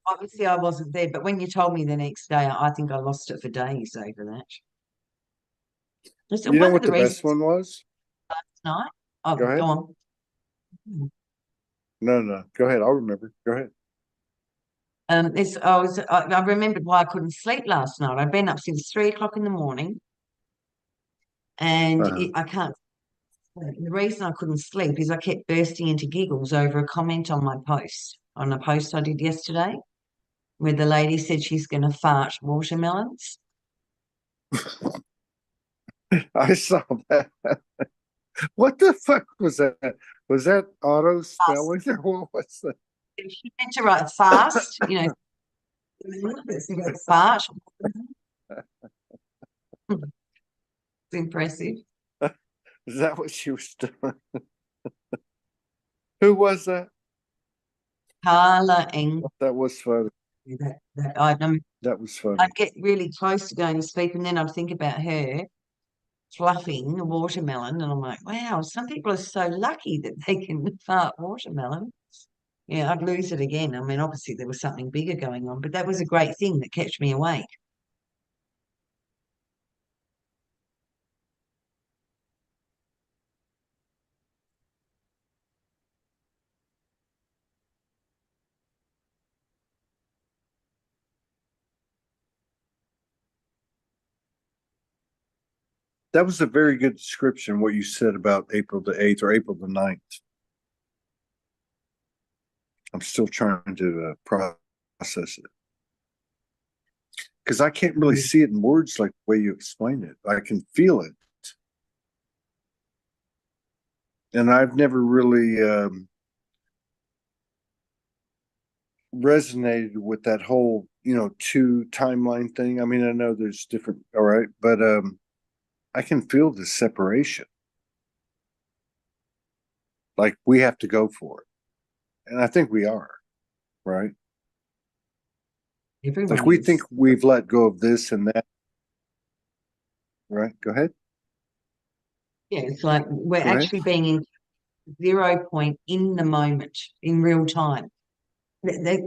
Obviously, I wasn't there, but when you told me the next day, I think I lost it for days over that. So You know one of what the the reasons best one was? tonight, Go oh, go ahead. on. No, no, go ahead. I'll remember. Go ahead. I remembered why I couldn't sleep last night. I'd been up since 3 o'clock in the morning, and Uh-huh. I can't. The reason I couldn't sleep is I kept bursting into giggles over a comment on my post, on a post I did yesterday, where the lady said she's going to fart watermelons. I saw that. What the fuck was that? Was that auto Fast. spelling or what was that? She meant to write fast, fart. It's impressive. Is that what she was doing? Who was that? Carla Eng. That was funny. That was I'd funny. get really close to going to sleep, and then I'd think about her fluffing a watermelon, and I'm like, wow, some people are so lucky that they can fart watermelon. Yeah, I'd lose it again. I mean, obviously there was something bigger going on, but that was a great thing that kept me awake. That was a very good description, what you said about April the 8th or April the 9th. I'm still trying to process it because I can't really see it in words like the way you explained it. I can feel it. And I've never really resonated with that whole, two timeline thing. I mean, I know there's different, all right, but I can feel the separation. Like we have to go for it. And I think we are, right? Like Everyone we think is. we've let go of this and that, right? Go ahead. Yeah, it's like we're Go ahead. actually being in 0 point in the moment, in real time. Right. They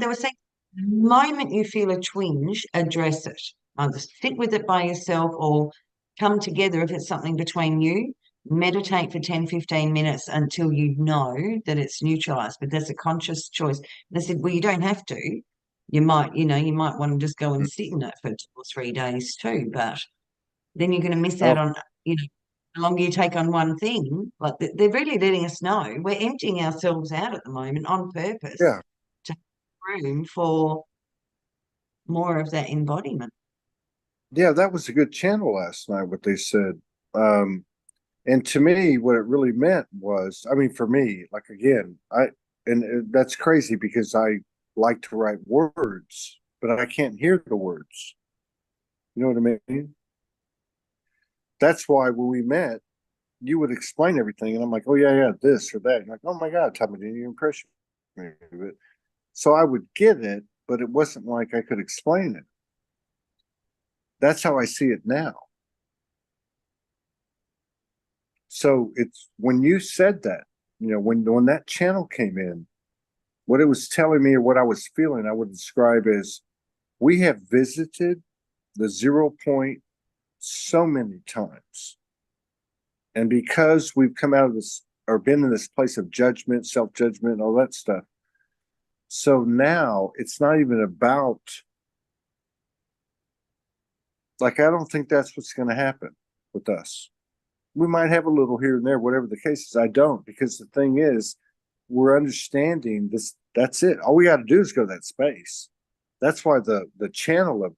were saying the moment you feel a twinge, address it. Either sit with it by yourself or come together if it's something between you. Meditate for 10, 15 minutes until you know that it's neutralized. But that's a conscious choice. And they said, well, you don't have to. You might want to just go and sit in it for 2 or 3 days too. But then you're going to miss out Oh, on, the longer you take on one thing, like they're really letting us know we're emptying ourselves out at the moment on purpose yeah. to make room for more of that embodiment. Yeah, that was a good channel last night, what they said. Um, and to me, what it really meant was, I mean, for me, like again, that's crazy because I like to write words, but I can't hear the words. You know what I mean? That's why when we met, you would explain everything, and I'm like, oh yeah, yeah, this or that. You're like, oh my God, Tommy, didn't you impress me with it? So I would get it, but it wasn't like I could explain it. That's how I see it now. So it's when you said that, when that channel came in, what it was telling me or what I was feeling, I would describe as we have visited the 0 point so many times. And because we've come out of this or been in this place of judgment, self judgment, all that stuff. So now it's not even about, like, I don't think that's what's going to happen with us. We might have a little here and there, whatever the case is. I don't, because the thing is, we're understanding this. That's it. All we got to do is go to that space. That's why the channel of,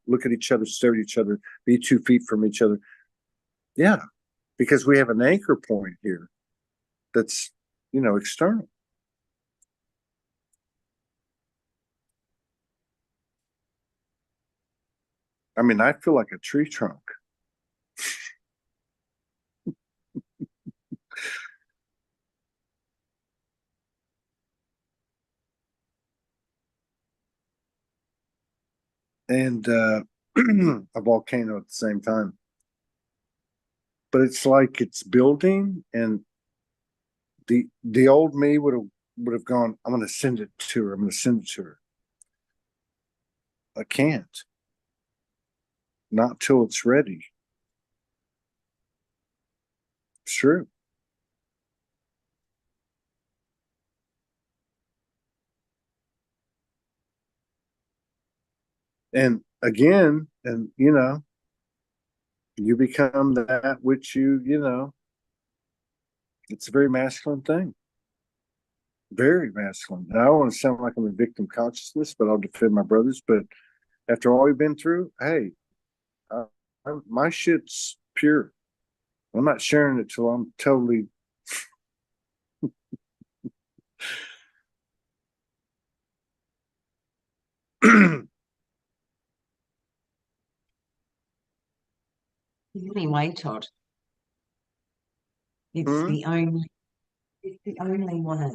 look at each other, stare at each other, be 2 feet from each other. Yeah, because we have an anchor point here that's, external. I mean, I feel like a tree trunk. And a volcano at the same time. But it's like it's building, and the old me would have gone, I'm gonna send it to her. I'm gonna send it to her. I can't. Not till it's ready. It's true. And again, and you become that which it's a very masculine thing. Very masculine. And I don't want to sound like I'm a victim consciousness, but I'll defend my brothers. But after all we've been through, hey, my shit's pure. I'm not sharing it till I'm totally. Anyway, Todd, it's Hmm? the only, it's the only way.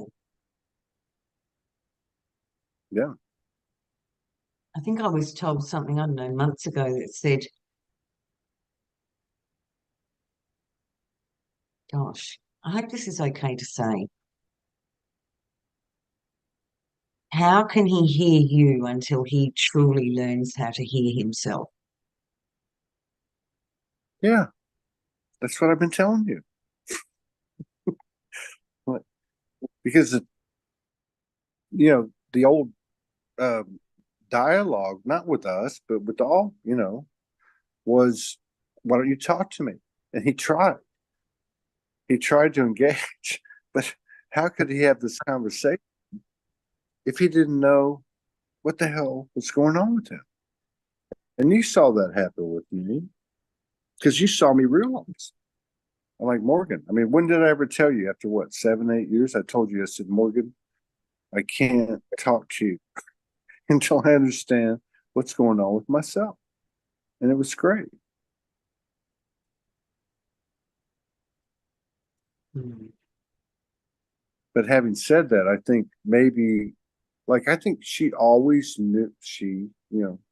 Yeah. I think I was told something, I don't know, months ago that said, gosh, I hope this is okay to say. How can he hear you until he truly learns how to hear himself? Yeah. That's what I've been telling you. Because, the old dialogue, not with us, but with all, was, why don't you talk to me? And he tried. He tried to engage, but how could he have this conversation if he didn't know what the hell was going on with him? And you saw that happen with me because you saw me realize. I'm like, Morgan, I mean, when did I ever tell you after what, 7, 8 years? I told you, I said, Morgan, I can't talk to you until I understand what's going on with myself. And it was great. Mm. But having said that, I think maybe, like, I think she always knew,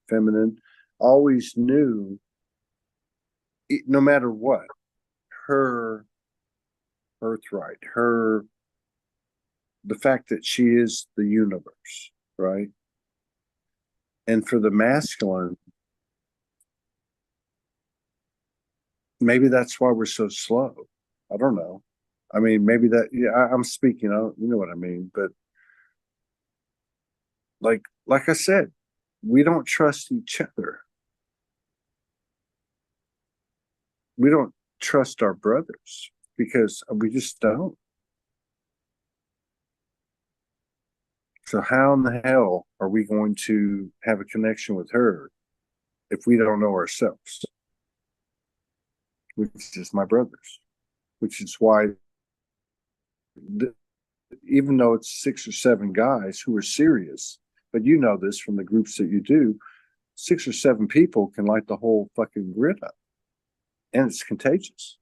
feminine, always knew, no matter what, her birthright, the fact that she is the universe, right? And for the masculine, maybe that's why we're so slow. I don't know. I mean, maybe that, yeah, I'm speaking, you know what I mean? But like I said, we don't trust each other. We don't trust our brothers because we just don't. So how in the hell are we going to have a connection with her if we don't know ourselves? Which is my brothers. Which is why, the, even though it's 6 or 7 guys who are serious, but you know this from the groups that you do, 6 or 7 people can light the whole fucking grid up, and it's contagious.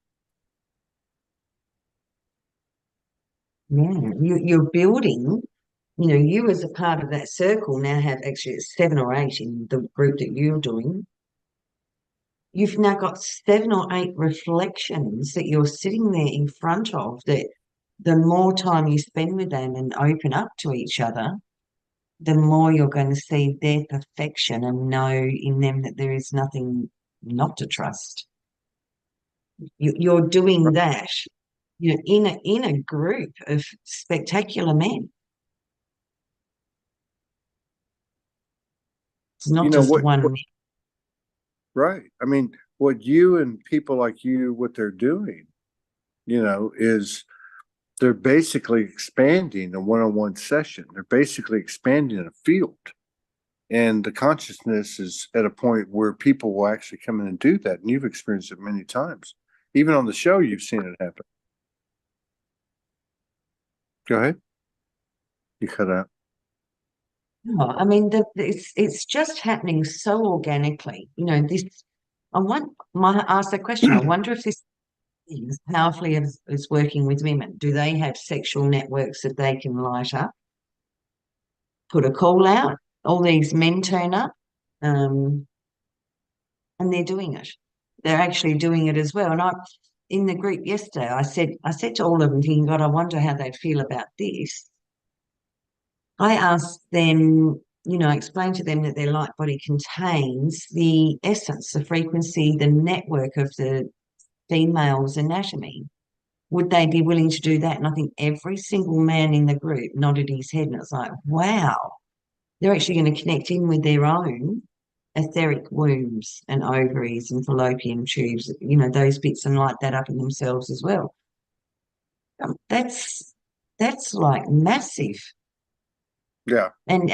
Yeah, you're building, you as a part of that circle now have actually it's 7 or 8 in the group that you're doing. You've now got 7 or 8 reflections that you're sitting there in front of that the more time you spend with them and open up to each other, the more you're going to see their perfection and know in them that there is nothing not to trust. You're doing that, in a group of spectacular men. It's not You know just what? one. Right. I mean, what you and people like you, what they're doing, is they're basically expanding a one-on-one session. They're basically expanding a field. And the consciousness is at a point where people will actually come in and do that. And you've experienced it many times. Even on the show, you've seen it happen. Go ahead. You cut out. No, I mean, it's just happening so organically. Might ask the question. I wonder if this is powerfully is working with women. Do they have sexual networks that they can light up? Put a call out. All these men turn up, and they're doing it. They're actually doing it as well. And in the group yesterday, I said to all of them, thinking, God, I wonder how they'd feel about this. I asked them, explain to them that their light body contains the essence, the frequency, the network of the female's anatomy. Would they be willing to do that? And I think every single man in the group nodded his head, and it's like, wow, they're actually going to connect in with their own etheric wombs and ovaries and fallopian tubes, those bits, and light that up in themselves as well. That's like massive. Yeah. And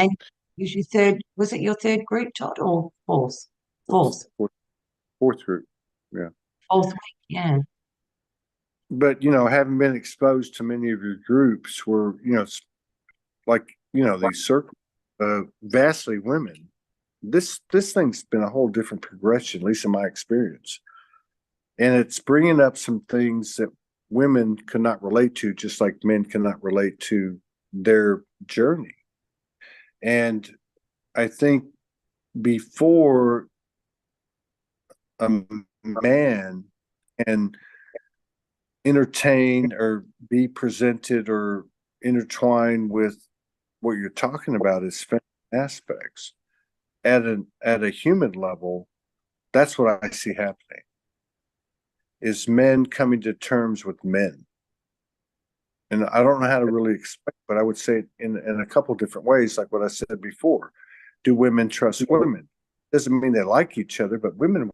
was it your third group, Todd, or fourth? Fourth group. Yeah. Fourth week, yeah. But, having been exposed to many of your groups where, like, these circles, vastly women, this thing's been a whole different progression, at least in my experience. And it's bringing up some things that women could not relate to, just like men cannot relate to their journey. And I think before a man can entertain or be presented or intertwine with what you're talking about as feminine aspects at a human level, that's what I see happening, is men coming to terms with men. And I don't know how to really explain, but I would say it in a couple different ways, like what I said before. Do women trust women? Doesn't mean they like each other, but women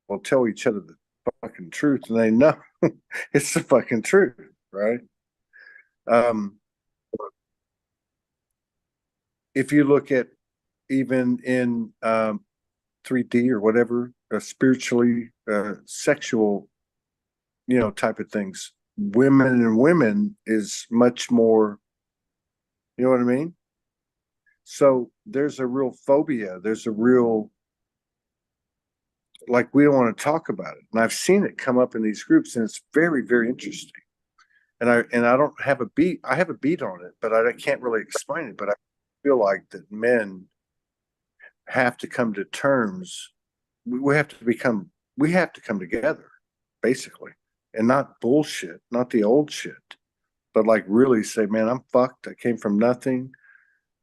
will tell each other the fucking truth, and they know it's the fucking truth, right? If you look at even in 3D or whatever, spiritually, sexual, type of things, women and women is much more, you know what I mean? So there's a real phobia. There's a real, like, we don't want to talk about it. And I've seen it come up in these groups, and it's very, very interesting. And I don't have a beat. I have a beat on it, but I can't really explain it. But I feel like that men have to come to terms. We have to come together, basically, and not bullshit, not the old shit, but like really say, man, I'm fucked. I came from nothing.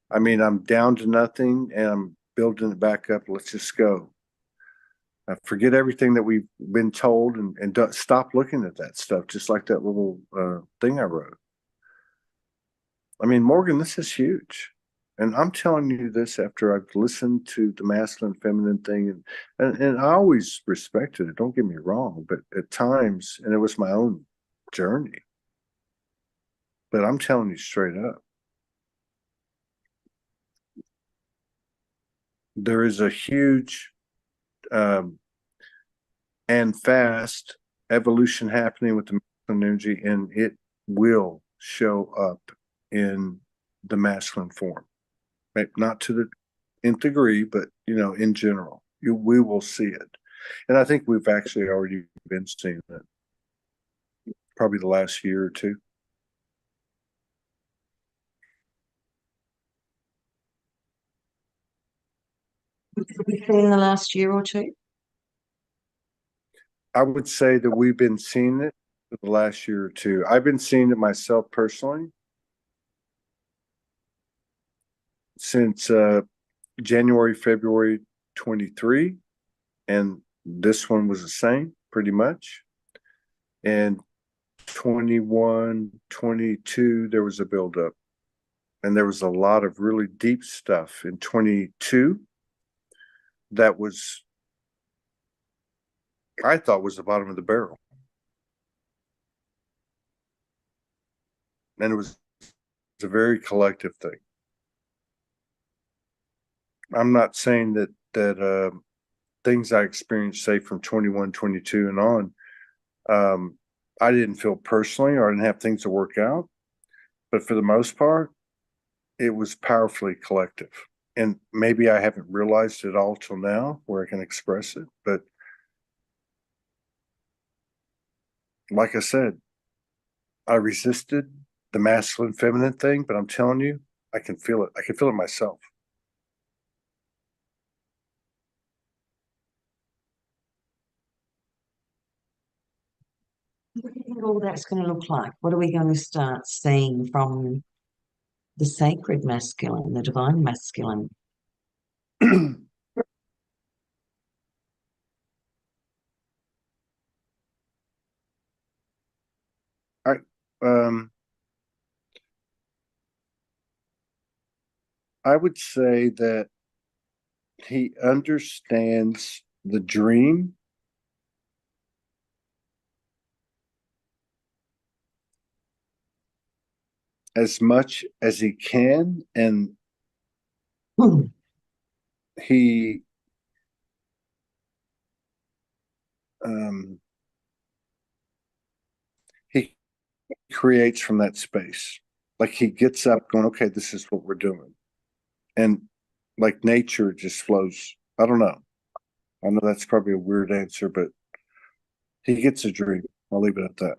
I mean, I'm down to nothing, and I'm building it back up. Let's just go. Forget everything that we've been told, and stop looking at that stuff, just like that little thing I wrote. I mean, Morgan, this is huge. And I'm telling you this after I've listened to the masculine feminine thing, and I always respected it, don't get me wrong, but at times, and it was my own journey. But I'm telling you straight up, there is a huge and fast evolution happening with the masculine energy, and it will show up in the masculine form. Maybe not to the nth degree, but in general, we will see it. And I think we've actually already been seeing it, probably the last year or two. In the last year or two? I would say that we've been seeing it for the last year or two. I've been seeing it myself personally since January, February 23, and this one was the same pretty much. And 21, 22, there was a buildup, and there was a lot of really deep stuff in 22 that was I thought was the bottom of the barrel. And it was a very collective thing. I'm not saying that things I experienced, say from 21, 22 and on, I didn't feel personally, or I didn't have things to work out. But for the most part, it was powerfully collective. And maybe I haven't realized it all till now where I can express it. But like I said, I resisted the masculine feminine thing, but I'm telling you, I can feel it. I can feel it myself. What do you think all that's going to look like? What are we going to start seeing from the sacred masculine, the divine masculine? I um I would say that he understands the dream as much as he can, and Hmm. he um he creates from that space. Like he gets up going, okay, this is what we're doing. And like nature just flows. I don't know. I know that's probably a weird answer, but he gets a dream. I'll leave it at that.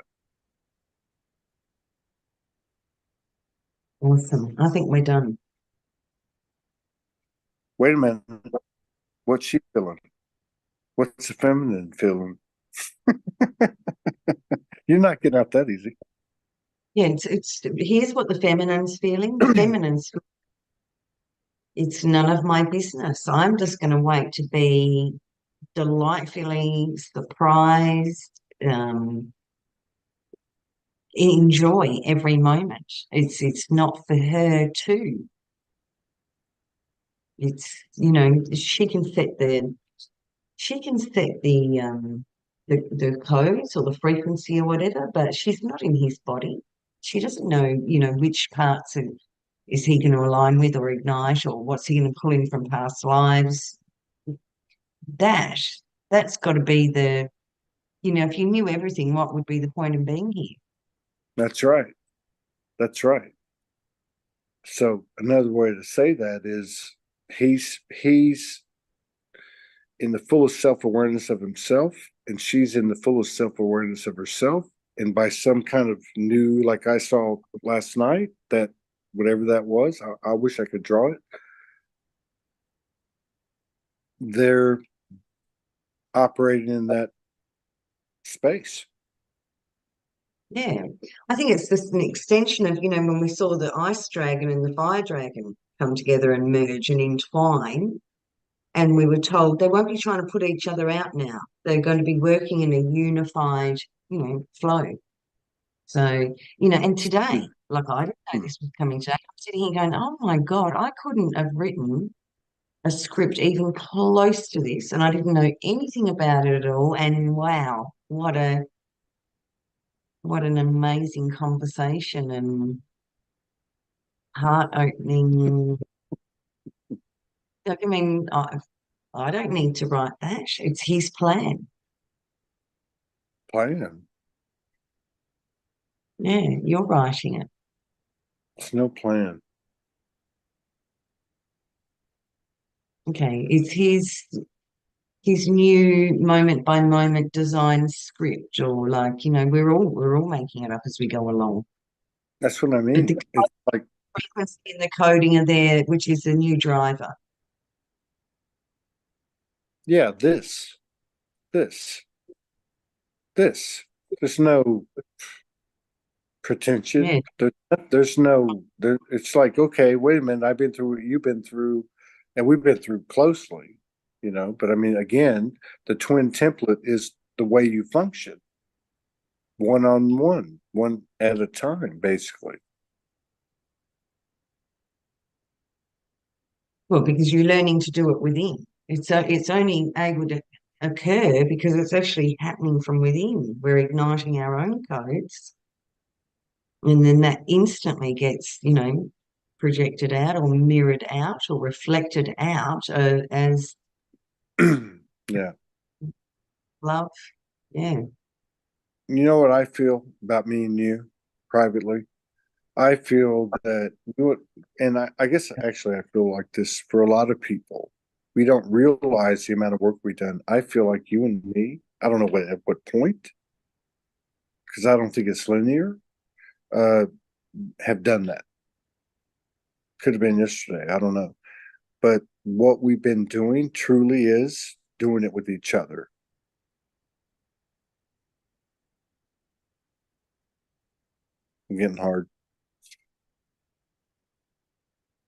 Awesome. I think we're done. Wait a minute. What's she feeling? What's the feminine feeling? You're not getting out that easy. Yeah, it's here's what the feminine's feeling. The feminine's it's none of my business. I'm just going to wait to be delightfully surprised, enjoy every moment. It's not for her to. It's she can set the codes or the frequency or whatever, but she's not in his body. She doesn't know, which parts is he going to align with or ignite, or what's he going to pull in from past lives. That that's got to be if you knew everything, what would be the point of being here? That's right. That's right. So another way to say that is he's in the fullest self-awareness of himself, and she's in the fullest self-awareness of herself. And by some kind of new, like I saw last night, that whatever that was, I wish I could draw it. They're operating in that space. Yeah, I think it's just an extension of, when we saw the ice dragon and the fire dragon come together and merge and entwine, and we were told they won't be trying to put each other out now. They're going to be working in a unified, flow. So, and today, like I didn't know this was coming today. I'm sitting here going, oh my God, I couldn't have written a script even close to this, and I didn't know anything about it at all. And wow, what an amazing conversation and heart opening. Like, I mean, I don't need to write that. It's his plan. Plan. Yeah, you're writing it. It's no plan. Okay, it's his new moment by moment design script, or like, we're all making it up as we go along. That's what I But the mean. It's like, frequency and the coding are there, which is the new driver. yeah, this, this. There's no Yeah. pretension. There's no there. It's like, okay, wait a minute. I've been through what you've been through, and we've been through closely, But I mean, again, the twin template is the way you function, one on one, one at a time, basically. Well, because you're learning to do it within. It's only able to occur because it's actually happening from within. We're igniting our own codes, and then that instantly gets, projected out or mirrored out or reflected out as Yeah. love. Yeah. You know what I feel about me and you privately? I feel that and I guess actually I feel like this for a lot of people. We don't realize the amount of work we've done. I feel like you and me, I don't know at what point, because I don't think it's linear, uh, have done that. Could have been yesterday. I don't know. But what we've been doing truly is doing it with each other. I'm getting hard.